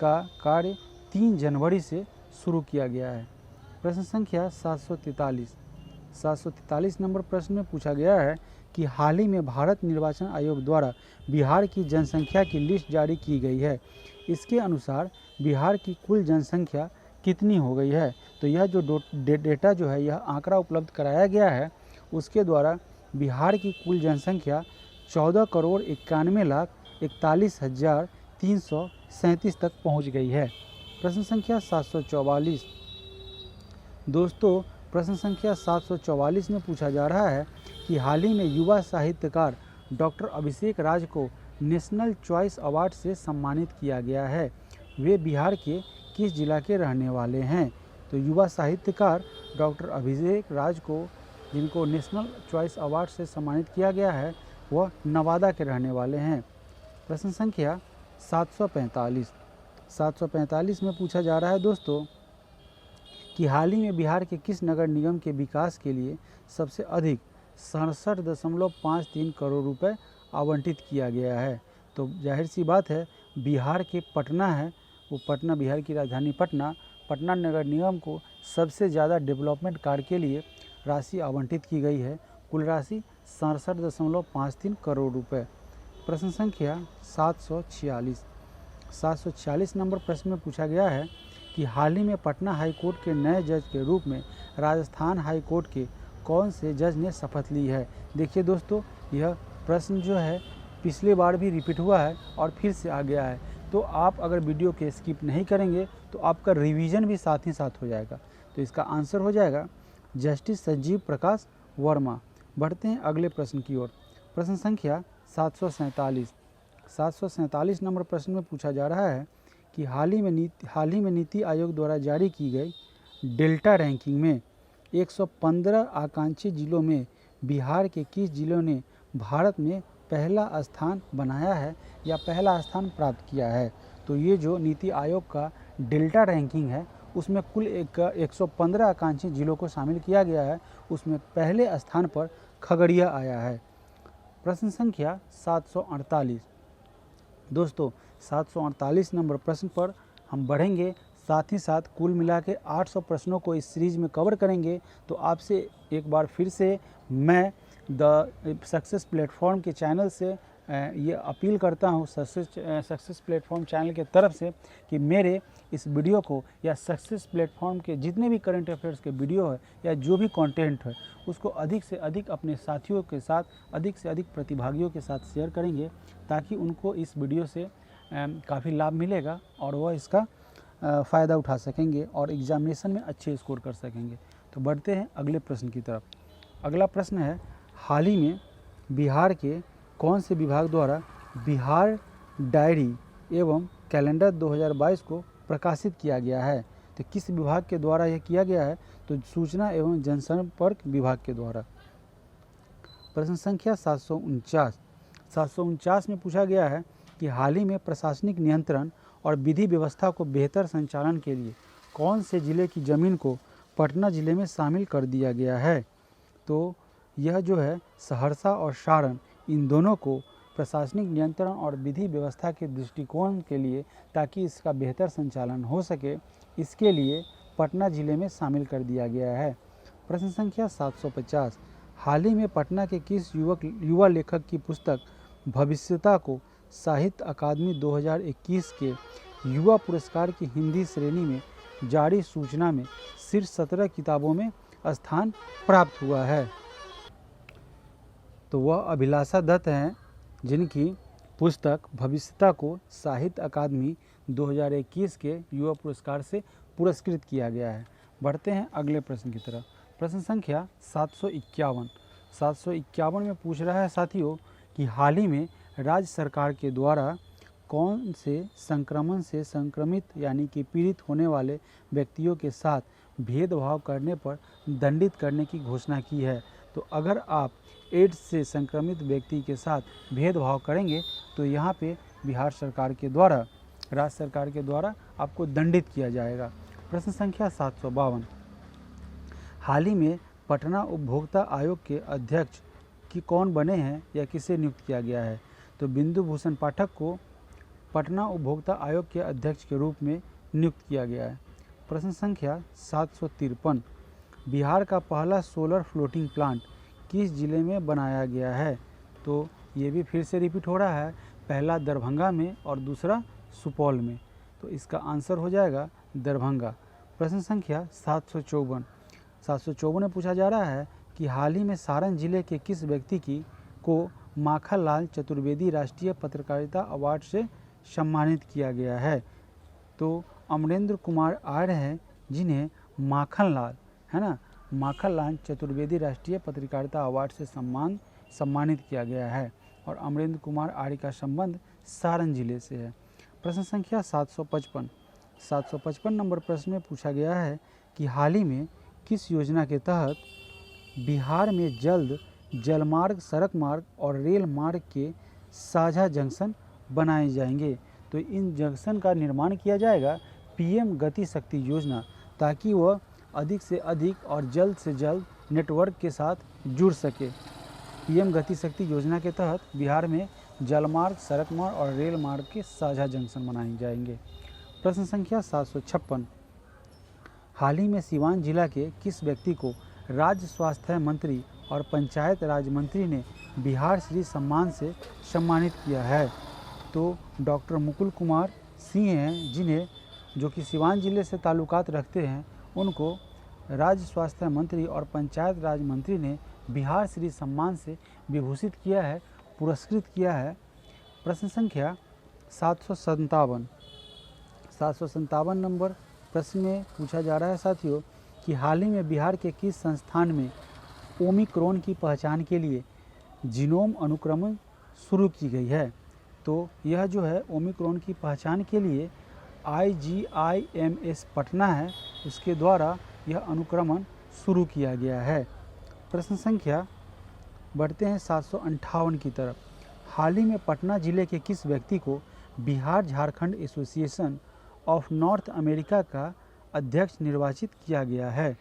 A: का कार्य 3 जनवरी से शुरू किया गया है। प्रश्न संख्या 743 नंबर प्रश्न में पूछा गया है कि हाल ही में भारत निर्वाचन आयोग द्वारा बिहार की जनसंख्या की लिस्ट जारी की गई है। इसके अनुसार बिहार की कुल जनसंख्या कितनी हो गई है? तो यह जो डेटा जो है, यह आंकड़ा उपलब्ध कराया गया है, उसके द्वारा बिहार की कुल जनसंख्या 14,91,41,337 तक पहुंच गई है। प्रश्न संख्या 744, दोस्तों प्रश्न संख्या 744 में पूछा जा रहा है कि हाल ही में युवा साहित्यकार डॉक्टर अभिषेक राज को नेशनल चॉइस अवार्ड से सम्मानित किया गया है। वे बिहार के किस जिला के रहने वाले हैं? तो युवा साहित्यकार डॉक्टर अभिषेक राज को, जिनको नेशनल चॉइस अवार्ड से सम्मानित किया गया है, वह नवादा के रहने वाले हैं। प्रश्न संख्या 745 में पूछा जा रहा है दोस्तों कि हाल ही में बिहार के किस नगर निगम के विकास के लिए सबसे अधिक 67.53 करोड़ रुपए आवंटित किया गया है? तो जाहिर सी बात है, बिहार के पटना है, वो पटना, बिहार की राजधानी पटना नगर निगम को सबसे ज़्यादा डेवलपमेंट कार्य के लिए राशि आवंटित की गई है। कुल राशि 67.53 करोड़ रुपए। प्रश्न संख्या 746 नंबर प्रश्न में पूछा गया है कि हाल ही में पटना हाई कोर्ट के नए जज के रूप में राजस्थान हाई कोर्ट के कौन से जज ने शपथ ली है? देखिए दोस्तों, यह प्रश्न जो है पिछले बार भी रिपीट हुआ है और फिर से आ गया है, तो आप अगर वीडियो के स्किप नहीं करेंगे तो आपका रिवीजन भी साथ ही साथ हो जाएगा। तो इसका आंसर हो जाएगा जस्टिस संजीव प्रकाश वर्मा। बढ़ते हैं अगले प्रश्न की ओर। प्रश्न संख्या 747 नंबर प्रश्न में पूछा जा रहा है कि हाल ही में नीति आयोग द्वारा जारी की गई डेल्टा रैंकिंग में 115 आकांक्षी जिलों में बिहार के किस जिलों ने भारत में पहला स्थान बनाया है या पहला स्थान प्राप्त किया है? तो ये जो नीति आयोग का डेल्टा रैंकिंग है उसमें कुल 115 आकांक्षी जिलों को शामिल किया गया है, उसमें पहले स्थान पर खगड़िया आया है। प्रश्न संख्या 748। दोस्तों 748 नंबर प्रश्न पर हम बढ़ेंगे, साथ ही साथ कुल मिला के 800 प्रश्नों को इस सीरीज में कवर करेंगे। तो आपसे एक बार फिर से मैं द सक्सेस प्लेटफॉर्म के चैनल से ये अपील करता हूँ, सक्सेस प्लेटफॉर्म चैनल के तरफ से, कि मेरे इस वीडियो को या सक्सेस प्लेटफॉर्म के जितने भी करंट अफेयर्स के वीडियो है या जो भी कंटेंट है उसको अधिक से अधिक अपने साथियों के साथ, अधिक से अधिक प्रतिभागियों के साथ शेयर करेंगे, ताकि उनको इस वीडियो से काफ़ी लाभ मिलेगा और वह इसका फ़ायदा उठा सकेंगे और एग्जामिनेशन में अच्छे स्कोर कर सकेंगे। तो बढ़ते हैं अगले प्रश्न की तरफ। अगला प्रश्न है, हाल ही में बिहार के कौन से विभाग द्वारा बिहार डायरी एवं कैलेंडर 2022 को प्रकाशित किया गया है? तो किस विभाग के द्वारा यह किया गया है? तो सूचना एवं जनसंपर्क विभाग के द्वारा। प्रश्न संख्या 749 में पूछा गया है कि हाल ही में प्रशासनिक नियंत्रण और विधि व्यवस्था को बेहतर संचालन के लिए कौन से जिले की ज़मीन को पटना जिले में शामिल कर दिया गया है? तो यह जो है सहरसा और सारण, इन दोनों को प्रशासनिक नियंत्रण और विधि व्यवस्था के दृष्टिकोण के लिए, ताकि इसका बेहतर संचालन हो सके, इसके लिए पटना जिले में शामिल कर दिया गया है। प्रश्न संख्या 750। हाल ही में पटना के किस युवा लेखक की पुस्तक भविष्यता को साहित्य अकादमी 2021 के युवा पुरस्कार की हिंदी श्रेणी में जारी सूचना में शीर्ष 17 किताबों में स्थान प्राप्त हुआ है? तो वह अभिलाषा दत्त हैं, जिनकी पुस्तक भविष्यता को साहित्य अकादमी 2021 के युवा पुरस्कार से पुरस्कृत किया गया है। बढ़ते हैं अगले प्रश्न की तरफ। प्रश्न संख्या 751 में पूछ रहा है साथियों कि हाल ही में राज्य सरकार के द्वारा कौन से संक्रमण से संक्रमित यानी कि पीड़ित होने वाले व्यक्तियों के साथ भेदभाव करने पर दंडित करने की घोषणा की है? तो अगर आप एड्स से संक्रमित व्यक्ति के साथ भेदभाव करेंगे तो यहाँ पे बिहार सरकार के द्वारा, राज्य सरकार के द्वारा आपको दंडित किया जाएगा। प्रश्न संख्या 752। हाल ही में पटना उपभोक्ता आयोग के अध्यक्ष की कौन बने हैं या किसे नियुक्त किया गया है? तो बिंदु भूषण पाठक को पटना उपभोक्ता आयोग के अध्यक्ष के रूप में नियुक्त किया गया है। प्रश्न संख्या 753। बिहार का पहला सोलर फ्लोटिंग प्लांट किस जिले में बनाया गया है? तो ये भी फिर से रिपीट हो रहा है, पहला दरभंगा में और दूसरा सुपौल में। तो इसका आंसर हो जाएगा दरभंगा। प्रश्न संख्या 754 में पूछा जा रहा है कि हाल ही में सारण जिले के किस व्यक्ति को माखनलाल चतुर्वेदी राष्ट्रीय पत्रकारिता अवार्ड से सम्मानित किया गया है? तो अमरेंद्र कुमार आर्य हैं, जिन्हें माखनलाल, है ना, माखनलाल चतुर्वेदी राष्ट्रीय पत्रकारिता अवार्ड से सम्मानित किया गया है और अमरेंद्र कुमार आर्य का संबंध सारण जिले से है। प्रश्न संख्या 755 नंबर प्रश्न में पूछा गया है कि हाल ही में किस योजना के तहत बिहार में जल्द जलमार्ग, सड़क मार्ग और रेल मार्ग के साझा जंक्शन बनाए जाएंगे? तो इन जंक्शन का निर्माण किया जाएगा पीएम गति शक्ति योजना, ताकि वह अधिक से अधिक और जल्द से जल्द नेटवर्क के साथ जुड़ सके। पीएम गति शक्ति योजना के तहत बिहार में जलमार्ग, सड़क मार्ग और रेल मार्ग के साझा जंक्शन बनाए जाएंगे। प्रश्न संख्या 756। हाल ही में सीवान जिला के किस व्यक्ति को राज्य स्वास्थ्य मंत्री और पंचायत राज मंत्री ने बिहार श्री सम्मान से सम्मानित किया है? तो डॉक्टर मुकुल कुमार सिंह हैं, जिन्हें जो कि सीवान जिले से ताल्लुकात रखते हैं, उनको राज्य स्वास्थ्य मंत्री और पंचायत राज मंत्री ने बिहार श्री सम्मान से विभूषित किया है, पुरस्कृत किया है। प्रश्न संख्या 757 नंबर प्रश्न में पूछा जा रहा है साथियों कि हाल ही में बिहार के किस संस्थान में ओमिक्रॉन की पहचान के लिए जीनोम अनुक्रमण शुरू की गई है? तो यह जो है ओमिक्रॉन की पहचान के लिए IGIMS पटना है, उसके द्वारा यह अनुक्रमण शुरू किया गया है। प्रश्न संख्या बढ़ते हैं 758 की तरफ। हाल ही में पटना जिले के किस व्यक्ति को Bihar Jharkhand association of north America का अध्यक्ष निर्वाचित किया गया है?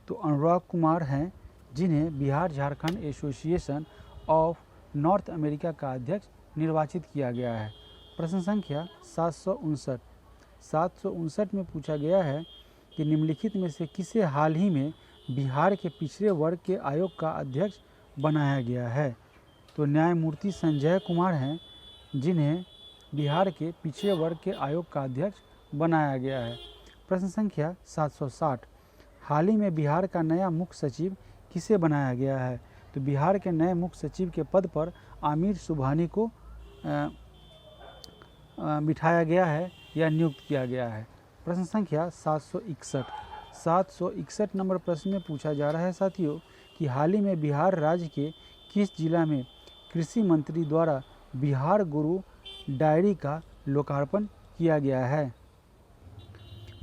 A: तो अनुराग कुमार हैं, जिन्हें Bihar Jharkhand association of north America का अध्यक्ष निर्वाचित किया गया है। प्रश्न संख्या 759 में पूछा गया है कि निम्नलिखित में से किसे हाल ही में बिहार के पिछड़े वर्ग के आयोग का अध्यक्ष बनाया गया है? तो न्यायमूर्ति संजय कुमार हैं, जिन्हें बिहार के पिछड़े वर्ग के आयोग का अध्यक्ष बनाया गया है। प्रश्न संख्या 760, हाल ही में बिहार का नया मुख्य सचिव किसे बनाया गया है? तो बिहार के नए मुख्य सचिव के पद पर आमिर सुबहानी को बिठाया गया है या नियुक्त किया गया है। प्रश्न संख्या 761 नंबर प्रश्न में पूछा जा रहा है साथियों कि हाल ही में बिहार राज्य के किस जिला में कृषि मंत्री द्वारा बिहार गुरु डायरी का लोकार्पण किया गया है?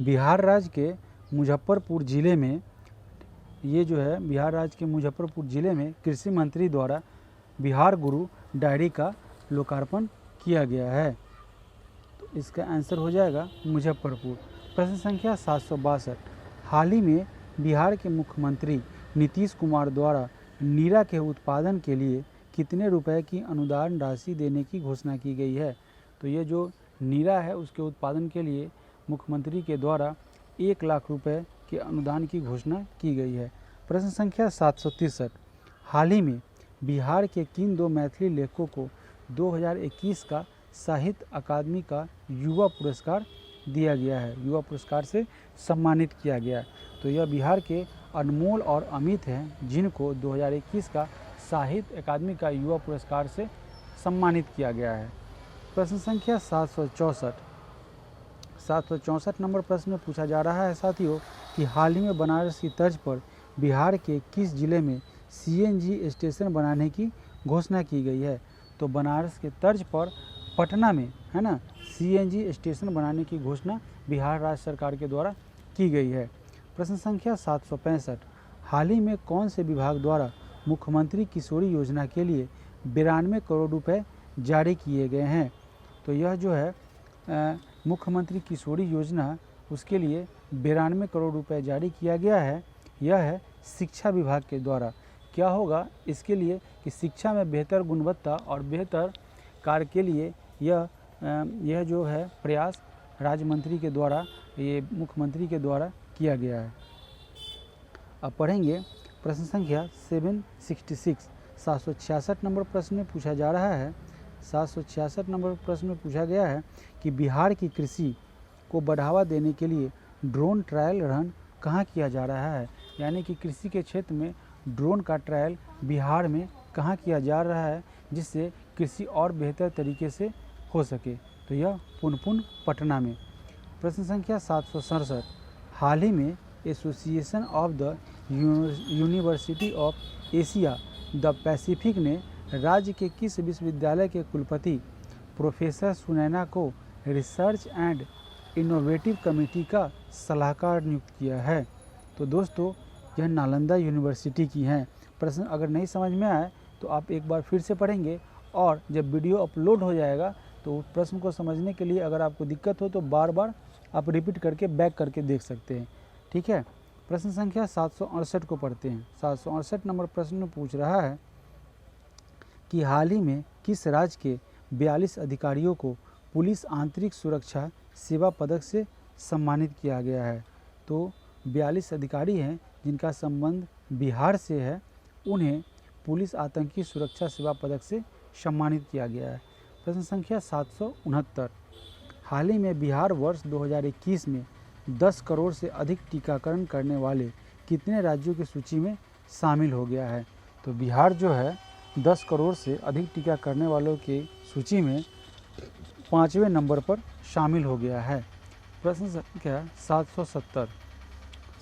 A: बिहार राज्य के मुजफ्फरपुर ज़िले में, ये जो है बिहार राज्य के मुजफ्फरपुर ज़िले में कृषि मंत्री द्वारा बिहार गुरु डायरी का लोकार्पण किया गया है। तो इसका आंसर हो जाएगा मुजफ्फरपुर। प्रश्न संख्या 762, हाल ही में बिहार के मुख्यमंत्री नीतीश कुमार द्वारा नीरा के उत्पादन के लिए कितने रुपए की अनुदान राशि देने की घोषणा की गई है? तो ये जो नीरा है उसके उत्पादन के लिए मुख्यमंत्री के द्वारा 1 लाख रुपए के अनुदान की घोषणा की गई है। प्रश्न संख्या 763, हाल ही में बिहार के किन 2 मैथिली लेखकों को 2021 का साहित्य अकादमी का युवा पुरस्कार दिया गया है, युवा पुरस्कार से सम्मानित किया गया है? तो यह बिहार के अनमोल और अमित हैं, जिनको 2021 का साहित्य अकादमी का युवा पुरस्कार से सम्मानित किया गया है। प्रश्न संख्या 764 नंबर प्रश्न में पूछा जा रहा है साथियों कि हाल ही में बनारस की तर्ज पर बिहार के किस जिले में CNG स्टेशन बनाने की घोषणा की गई है? तो बनारस के तर्ज पर पटना में, है ना, CNG स्टेशन बनाने की घोषणा बिहार राज्य सरकार के द्वारा की गई है। प्रश्न संख्या 765, हाल ही में कौन से विभाग द्वारा मुख्यमंत्री किशोरी योजना के लिए 92 करोड़ रुपए जारी किए गए हैं? तो यह जो है मुख्यमंत्री किशोरी योजना, उसके लिए 92 करोड़ रुपए जारी किया गया है। यह है शिक्षा विभाग के द्वारा। क्या होगा इसके लिए कि शिक्षा में बेहतर गुणवत्ता और बेहतर कार्य के लिए यह जो है प्रयास राज्य मंत्री के द्वारा, ये मुख्यमंत्री के द्वारा किया गया है। अब पढ़ेंगे प्रश्न संख्या 766, 766 नंबर प्रश्न में पूछा जा रहा है। 766 नंबर प्रश्न में पूछा गया है कि बिहार की कृषि को बढ़ावा देने के लिए ड्रोन ट्रायल रन कहाँ किया जा रहा है? यानी कि कृषि के क्षेत्र में ड्रोन का ट्रायल बिहार में कहाँ किया जा रहा है, जिससे कृषि और बेहतर तरीके से हो सके? तो यह पुनपुन पटना में। प्रश्न संख्या 767, हाल ही में association of the university of Asia the Pacific ने राज्य के किस विश्वविद्यालय के कुलपति प्रोफेसर सुनैना को रिसर्च एंड इनोवेटिव कमेटी का सलाहकार नियुक्त किया है? तो दोस्तों यह नालंदा यूनिवर्सिटी की हैं। प्रश्न अगर नहीं समझ में आए तो आप एक बार फिर से पढ़ेंगे, और जब वीडियो अपलोड हो जाएगा तो प्रश्न को समझने के लिए अगर आपको दिक्कत हो तो बार बार आप रिपीट करके बैक करके देख सकते हैं। ठीक है, प्रश्न संख्या 768 को पढ़ते हैं। 768 नंबर प्रश्न में पूछ रहा है कि हाल ही में किस राज्य के 42 अधिकारियों को पुलिस आंतरिक सुरक्षा सेवा पदक से सम्मानित किया गया है? तो 42 अधिकारी हैं जिनका संबंध बिहार से है, उन्हें पुलिस आतंकी सुरक्षा सेवा पदक से सम्मानित किया गया है। प्रश्न संख्या 769, हाल ही में बिहार वर्ष 2021 में 10 करोड़ से अधिक टीकाकरण करने वाले कितने राज्यों की सूची में शामिल हो गया है? तो बिहार जो है 10 करोड़ से अधिक टीका करने वालों की सूची में 5वें नंबर पर शामिल हो गया है। प्रश्न संख्या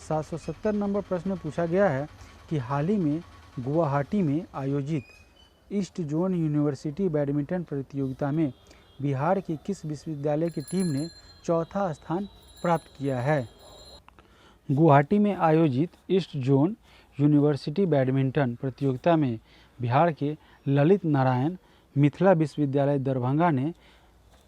A: 770 नंबर प्रश्न में पूछा गया है कि हाल ही में गुवाहाटी में आयोजित ईस्ट जोन यूनिवर्सिटी बैडमिंटन प्रतियोगिता में बिहार की किस विश्वविद्यालय की टीम ने चौथा स्थान प्राप्त किया है? गुवाहाटी में आयोजित ईस्ट जोन यूनिवर्सिटी बैडमिंटन प्रतियोगिता में बिहार के ललित नारायण मिथिला विश्वविद्यालय दरभंगा ने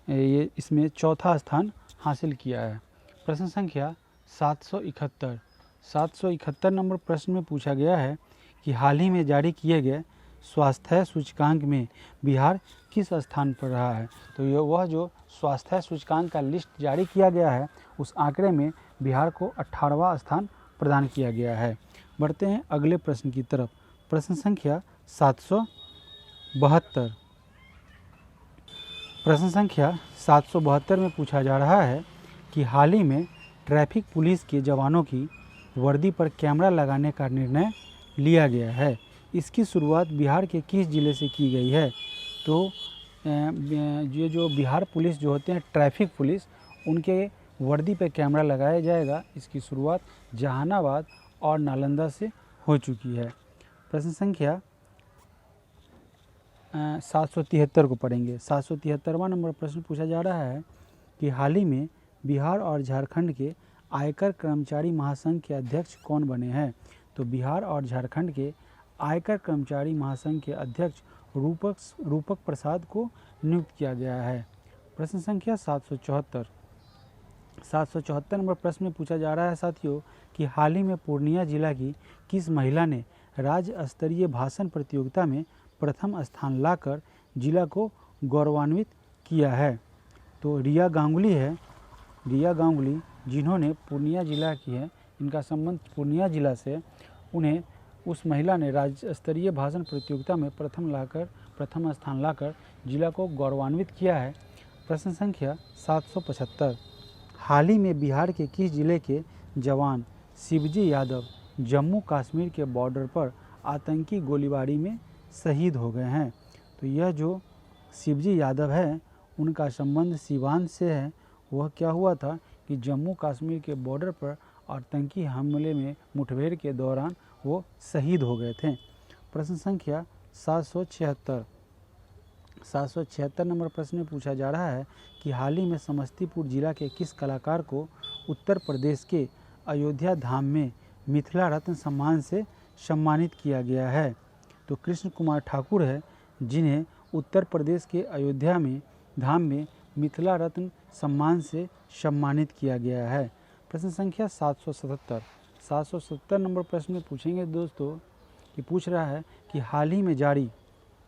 A: ये इसमें चौथा स्थान हासिल किया है। प्रश्न संख्या 771 नंबर प्रश्न में पूछा गया है कि हाल ही में जारी किए गए स्वास्थ्य सूचकांक में बिहार किस स्थान पर रहा है। तो ये वह जो स्वास्थ्य सूचकांक का लिस्ट जारी किया गया है उस आंकड़े में बिहार को 18वां स्थान प्रदान किया गया है। बढ़ते हैं अगले प्रश्न की तरफ। प्रश्न संख्या 772। प्रश्न संख्या 772 में पूछा जा रहा है कि हाल ही में ट्रैफिक पुलिस के जवानों की वर्दी पर कैमरा लगाने का निर्णय लिया गया है। इसकी शुरुआत बिहार के किस ज़िले से की गई है। तो ये जो बिहार पुलिस जो होते हैं ट्रैफिक पुलिस, उनके वर्दी पे कैमरा लगाया जाएगा। इसकी शुरुआत जहानाबाद और नालंदा से हो चुकी है। प्रश्न संख्या 773 को पढ़ेंगे। 773वां नंबर प्रश्न पूछा जा रहा है कि हाल ही में बिहार और झारखंड के आयकर कर्मचारी महासंघ के अध्यक्ष कौन बने हैं। तो बिहार और झारखंड के आयकर कर्मचारी महासंघ के अध्यक्ष रूपक प्रसाद को नियुक्त किया गया है। प्रश्न संख्या 774 नंबर प्रश्न में पूछा जा रहा है साथियों कि हाल ही में पूर्णिया जिला की किस महिला ने राज्य स्तरीय भाषण प्रतियोगिता में प्रथम स्थान लाकर जिला को गौरवान्वित किया है। तो रिया गांगुली है। रिया गांगुली जिन्होंने पूर्णिया जिला की है, इनका संबंध पूर्णिया जिला से, उन्हें उस महिला ने राज्य स्तरीय भाषण प्रतियोगिता में प्रथम स्थान लाकर जिला को गौरवान्वित किया है। प्रश्न संख्या 775। हाल ही में बिहार के किस जिले के जवान शिवजी यादव जम्मू कश्मीर के बॉर्डर पर आतंकी गोलीबारी में शहीद हो गए हैं। तो यह जो शिवजी यादव है उनका संबंध सीवान से है। वह क्या हुआ था कि जम्मू कश्मीर के बॉर्डर पर आतंकी हमले में मुठभेड़ के दौरान वो शहीद हो गए थे। प्रश्न संख्या 776 नंबर प्रश्न में पूछा जा रहा है कि हाल ही में समस्तीपुर जिला के किस कलाकार को उत्तर प्रदेश के अयोध्या धाम में मिथिला रत्न सम्मान से सम्मानित किया गया है। तो कृष्ण कुमार ठाकुर है, जिन्हें उत्तर प्रदेश के अयोध्या में धाम में मिथिला रत्न सम्मान से सम्मानित किया गया है। प्रश्न संख्या 777 नंबर प्रश्न में पूछेंगे दोस्तों कि पूछ रहा है कि हाल ही में जारी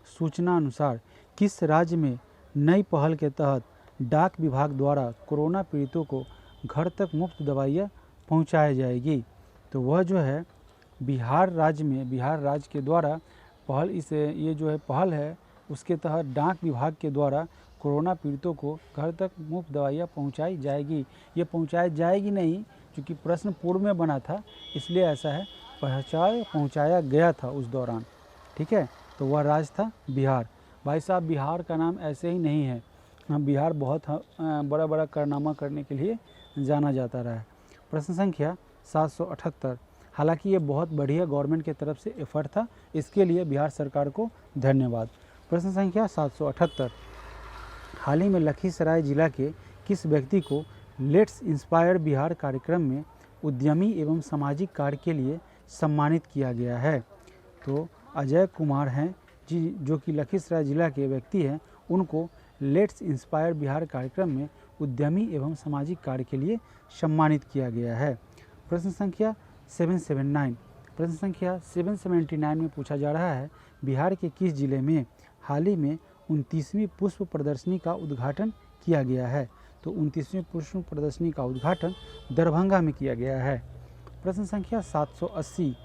A: सूचना अनुसार किस राज्य में नई पहल के तहत डाक विभाग द्वारा कोरोना पीड़ितों को घर तक मुफ्त दवाइयाँ पहुँचाई जाएगी। तो वह जो है बिहार राज्य के द्वारा ये जो है पहल है, उसके तहत डाक विभाग के द्वारा कोरोना पीड़ितों को घर तक मुफ्त दवाइयाँ पहुंचाई जाएगी। ये पहुंचाई जाएगी नहीं, क्योंकि प्रश्न पूर्व में बना था, इसलिए ऐसा है, पहुंचाया गया था उस दौरान। ठीक है, तो वह राज्य था बिहार। भाई साहब, बिहार का नाम ऐसे ही नहीं है। बिहार बहुत बड़ा बड़ा कारनामा करने के लिए जाना जाता रहा है। प्रश्न संख्या 778। हालांकि ये बहुत बढ़िया गवर्नमेंट की तरफ से एफर्ट था, इसके लिए बिहार सरकार को धन्यवाद। प्रश्न संख्या 778। हाल ही में लखीसराय जिला के किस व्यक्ति को लेट्स इंस्पायर बिहार कार्यक्रम में उद्यमी एवं सामाजिक कार्य के लिए सम्मानित किया गया है। तो अजय कुमार हैं जी, जो कि लखीसराय जिला के व्यक्ति हैं, उनको लेट्स इंस्पायर बिहार कार्यक्रम में उद्यमी एवं सामाजिक कार्य के लिए सम्मानित किया गया है। प्रश्न संख्या 779। प्रश्न संख्या 779 में पूछा जा रहा है बिहार के किस जिले में हाल ही में 29वीं पुष्प प्रदर्शनी का उद्घाटन किया गया है। तो 29वीं पुष्प प्रदर्शनी का उद्घाटन दरभंगा में किया गया है। प्रश्न संख्या 780।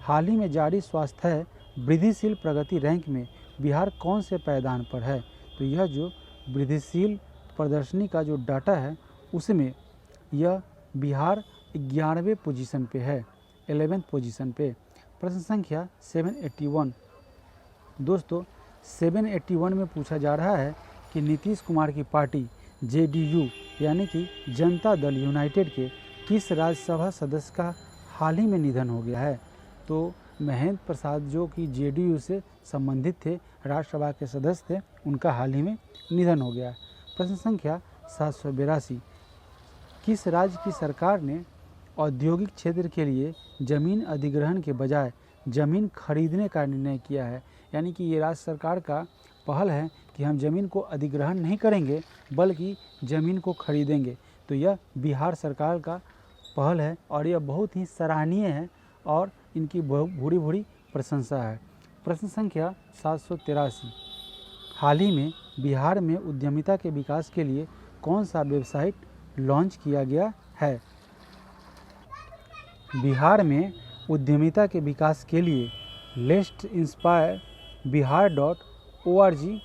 A: हाल ही में जारी स्वास्थ्य वृद्धिशील प्रगति रैंक में बिहार कौन से पायदान पर है। तो यह जो वृद्धिशील प्रदर्शनी का जो डाटा है उसमें यह बिहार 11वें पोजीशन पे है, 11th पोजीशन पे। प्रश्न संख्या 781। दोस्तों 781 में पूछा जा रहा है कि नीतीश कुमार की पार्टी JDU यानी कि जनता दल यूनाइटेड के किस राज्यसभा सदस्य का हाल ही में निधन हो गया है। तो महेंद्र प्रसाद जो कि JDU से संबंधित थे, राज्यसभा के सदस्य थे, उनका हाल ही में निधन हो गया है। प्रश्न संख्या 782। किस राज्य की सरकार ने औद्योगिक क्षेत्र के लिए ज़मीन अधिग्रहण के बजाय ज़मीन खरीदने का निर्णय किया है। यानी कि ये राज्य सरकार का पहल है कि हम ज़मीन को अधिग्रहण नहीं करेंगे बल्कि ज़मीन को खरीदेंगे। तो यह बिहार सरकार का पहल है और यह बहुत ही सराहनीय है और इनकी भूरी भूरी प्रशंसा है। प्रश्न संख्या 783, हाल ही में बिहार में उद्यमिता के विकास के लिए कौन सा वेबसाइट लॉन्च किया गया है? बिहार में उद्यमिता के विकास के लिए लेट्स इंस्पायर बिहार.org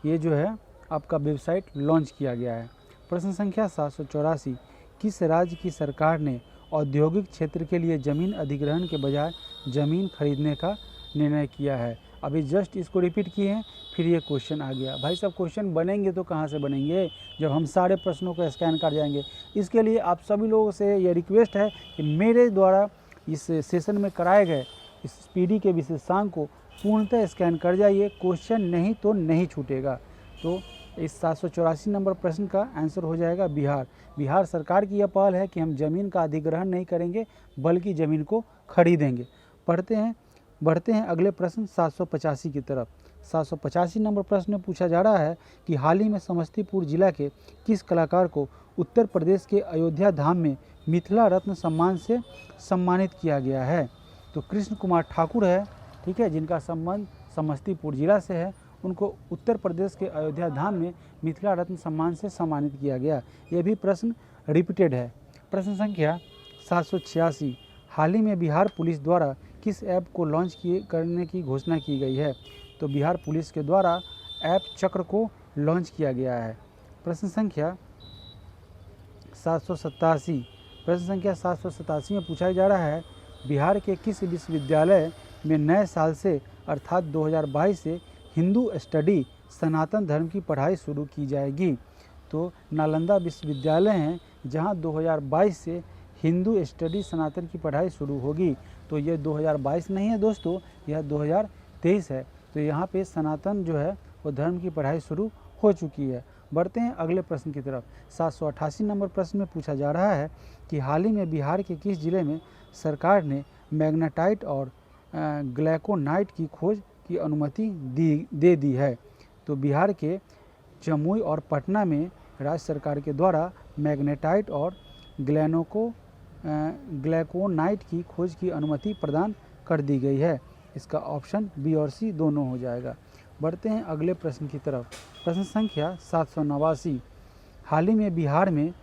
A: ये जो है आपका वेबसाइट लॉन्च किया गया है। प्रश्न संख्या 784, किस राज्य की सरकार ने औद्योगिक क्षेत्र के लिए ज़मीन अधिग्रहण के बजाय ज़मीन खरीदने का निर्णय किया है? अभी जस्ट इसको रिपीट किए हैं, फिर ये क्वेश्चन आ गया। भाई साहब क्वेश्चन बनेंगे तो कहाँ से बनेंगे जब हम सारे प्रश्नों को स्कैन कर जाएंगे। इसके लिए आप सभी लोगों से ये रिक्वेस्ट है कि मेरे द्वारा इस सेशन में कराए गए इस पीडी के विशेषांक को पूर्णतः स्कैन कर जाइए, क्वेश्चन नहीं तो नहीं छूटेगा। तो इस 784 नंबर प्रश्न का आंसर हो जाएगा बिहार। बिहार सरकार की यह पहल है कि हम ज़मीन का अधिग्रहण नहीं करेंगे बल्कि ज़मीन को खरीदेंगे। बढ़ते हैं अगले प्रश्न 785 की तरफ। 785 नंबर प्रश्न में पूछा जा रहा है कि हाल ही में समस्तीपुर जिला के किस कलाकार को उत्तर प्रदेश के अयोध्या धाम में मिथिला रत्न सम्मान से सम्मानित किया गया है? तो कृष्ण कुमार ठाकुर है, ठीक है, जिनका संबंध समस्तीपुर जिला से है। उनको उत्तर प्रदेश के अयोध्या धाम में मिथिला रत्न सम्मान से सम्मानित किया गया। यह भी प्रश्न रिपीटेड है। प्रश्न संख्या 786, हाल ही में बिहार पुलिस द्वारा किस ऐप को लॉन्च करने की घोषणा की गई है? तो बिहार पुलिस के द्वारा ऐप चक्र को लॉन्च किया गया है। प्रश्न संख्या 787, प्रश्न संख्या 787 में पूछा जा रहा है बिहार के किस विश्वविद्यालय में नए साल से अर्थात 2022 से हिंदू स्टडी सनातन धर्म की पढ़ाई शुरू की जाएगी? तो नालंदा विश्वविद्यालय है जहां 2022 से हिंदू स्टडी सनातन की पढ़ाई शुरू होगी। तो ये 2022 नहीं है दोस्तों, यह 2023 है। तो यहाँ पे सनातन जो है वो धर्म की पढ़ाई शुरू हो चुकी है। बढ़ते हैं अगले प्रश्न की तरफ। 788 नंबर प्रश्न में पूछा जा रहा है कि हाल ही में बिहार के किस जिले में सरकार ने मैग्नेटाइट और ग्लैकोनाइट की खोज की अनुमति दे दी है? तो बिहार के जमुई और पटना में राज्य सरकार के द्वारा मैग्नेटाइट और ग्लैकोनाइट की खोज की अनुमति प्रदान कर दी गई है। इसका ऑप्शन बी और सी दोनों हो जाएगा। बढ़ते हैं अगले प्रश्न की तरफ। प्रश्न संख्या 789, हाल ही में बिहार में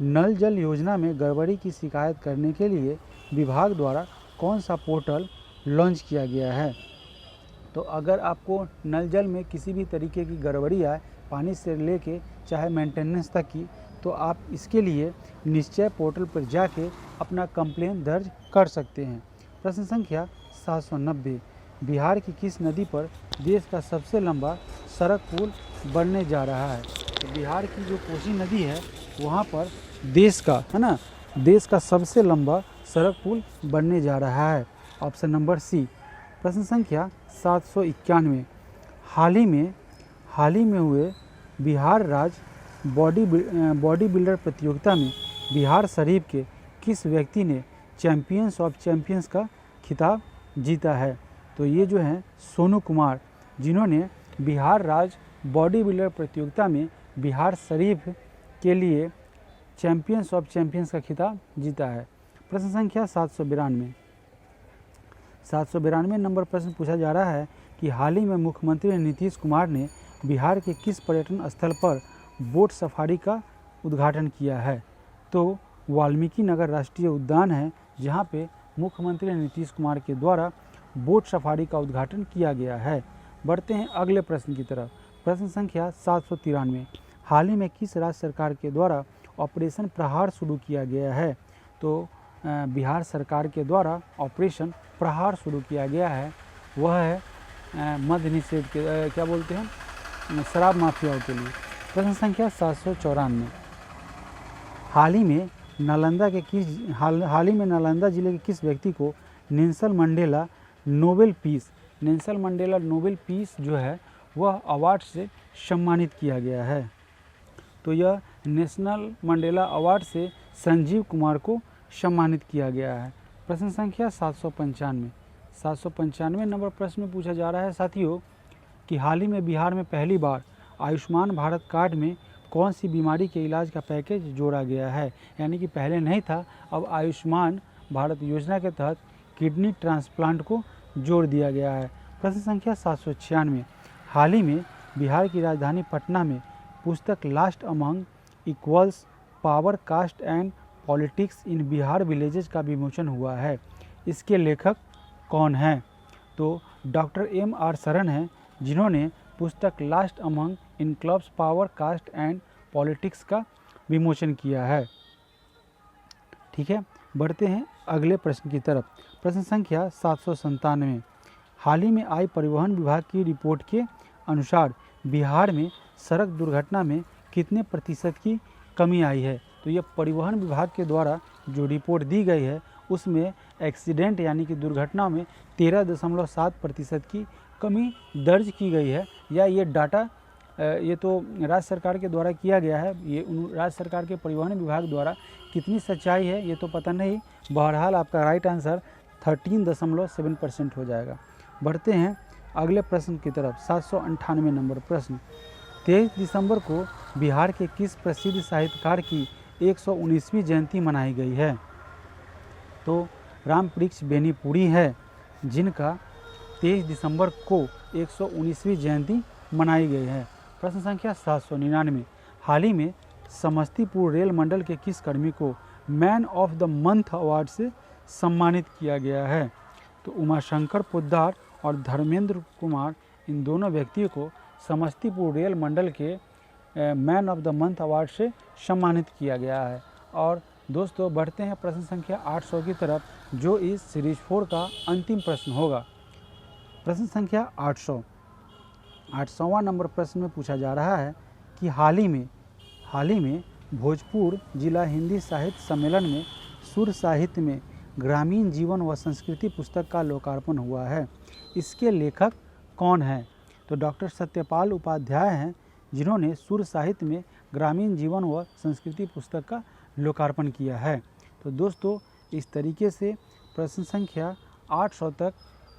A: नल जल योजना में गड़बड़ी की शिकायत करने के लिए विभाग द्वारा कौन सा पोर्टल लॉन्च किया गया है? तो अगर आपको नल जल में किसी भी तरीके की गड़बड़ी आए, पानी से लेके चाहे मेंटेनेंस तक की, तो आप इसके लिए निश्चय पोर्टल पर जाके अपना कंप्लेन दर्ज कर सकते हैं। प्रश्न संख्या 790, बिहार की किस नदी पर देश का सबसे लंबा सड़क पुल बनने जा रहा है? तो बिहार की जो कोसी नदी है वहाँ पर देश का सबसे लंबा सड़क पुल बनने जा रहा है। Option number C. प्रश्न संख्या 791, हाल ही में हुए बिहार राज्य बॉडी बिल्डर प्रतियोगिता में बिहार शरीफ के किस व्यक्ति ने चैंपियंस ऑफ चैंपियंस का खिताब जीता है? तो ये जो हैं सोनू कुमार, जिन्होंने बिहार राज्य बॉडी बिल्डर प्रतियोगिता में बिहार शरीफ के लिए चैंपियंस ऑफ चैंपियंस का खिताब जीता है। प्रश्न संख्या 792 नंबर प्रश्न पूछा जा रहा है कि हाल ही में मुख्यमंत्री नीतीश कुमार ने बिहार के किस पर्यटन स्थल पर बोट सफारी का उद्घाटन किया है? तो वाल्मीकि नगर राष्ट्रीय उद्यान है जहां पे मुख्यमंत्री नीतीश कुमार के द्वारा बोट सफारी का उद्घाटन किया गया है। बढ़ते हैं अगले प्रश्न की तरफ। प्रश्न संख्या 793, हाल ही में किस राज्य सरकार के द्वारा ऑपरेशन प्रहार शुरू किया गया है? तो बिहार सरकार के द्वारा ऑपरेशन प्रहार शुरू किया गया है, वह है मद्य निषेध के शराब माफियाओं के लिए। प्रश्न संख्या 794, हाल ही में नालंदा जिले के किस व्यक्ति को नेल्सन मंडेला नोबेल पीस जो है वह अवार्ड से सम्मानित किया गया है? तो यह नेशनल मंडेला अवार्ड से संजीव कुमार को सम्मानित किया गया है। प्रश्न संख्या 795 नंबर प्रश्न में पूछा जा रहा है साथियों कि हाल ही में बिहार में पहली बार आयुष्मान भारत कार्ड में कौन सी बीमारी के इलाज का पैकेज जोड़ा गया है। यानी कि पहले नहीं था, अब आयुष्मान भारत योजना के तहत किडनी ट्रांसप्लांट को जोड़ दिया गया है। प्रश्न संख्या 796 हाल ही में बिहार की राजधानी पटना में पुस्तक last among equals power caste and politics in Bihar villages का विमोचन हुआ है। इसके लेखक कौन हैं? तो डॉक्टर M.R. शरण हैं, जिन्होंने पुस्तक last among in clubs power caste and politics का विमोचन किया है। ठीक है, बढ़ते हैं अगले प्रश्न की तरफ। प्रश्न संख्या 797 हाल ही में आई परिवहन विभाग की रिपोर्ट के अनुसार बिहार में सड़क दुर्घटना में कितने प्रतिशत की कमी आई है। तो ये परिवहन विभाग के द्वारा जो रिपोर्ट दी गई है उसमें एक्सीडेंट यानी कि दुर्घटना में 13.7% की कमी दर्ज की गई है। या ये डाटा ये तो राज्य सरकार के द्वारा किया गया है, ये राज्य सरकार के परिवहन विभाग द्वारा कितनी सच्चाई है ये तो पता नहीं। बहरहाल आपका राइट आंसर 13.7% हो जाएगा। बढ़ते हैं अगले प्रश्न की तरफ। 798 नंबर प्रश्न 23 दिसंबर को बिहार के किस प्रसिद्ध साहित्यकार की 119वीं जयंती मनाई गई है। तो रामवृक्ष बेनीपुरी है, जिनका 23 दिसंबर को 119वीं जयंती मनाई गई है। प्रश्न संख्या 799 हाल ही में समस्तीपुर रेल मंडल के किस कर्मी को man of the month award से सम्मानित किया गया है। तो उमाशंकर पोद्दार और धर्मेंद्र कुमार, इन दोनों व्यक्तियों को समस्तीपुर रेल मंडल के man of the month award से सम्मानित किया गया है। और दोस्तों बढ़ते हैं प्रश्न संख्या 800 की तरफ, जो इस सीरीज 4 का अंतिम प्रश्न होगा। प्रश्न संख्या 800वां नंबर प्रश्न में पूछा जा रहा है कि हाल ही में भोजपुर जिला हिंदी साहित्य सम्मेलन में सुर साहित्य में ग्रामीण जीवन व संस्कृति पुस्तक का लोकार्पण हुआ है। इसके लेखक कौन हैं। तो डॉक्टर सत्यपाल उपाध्याय हैं, जिन्होंने सुर साहित्य में ग्रामीण जीवन व संस्कृति पुस्तक का लोकार्पण किया है। तो दोस्तों इस तरीके से प्रश्न संख्या 800 तक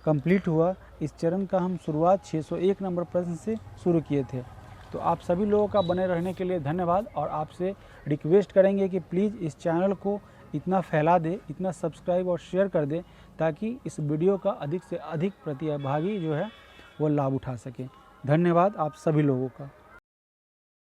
A: कंप्लीट हुआ। इस चरण का हम शुरुआत 601 नंबर प्रश्न से शुरू किए थे। तो आप सभी लोगों का बने रहने के लिए धन्यवाद, और आपसे रिक्वेस्ट करेंगे कि प्लीज़ इस चैनल को इतना फैला दे, इतना सब्सक्राइब और शेयर कर दे, ताकि इस वीडियो का अधिक से अधिक प्रतिभागी जो है वो लाभ उठा सके। धन्यवाद आप सभी लोगों का।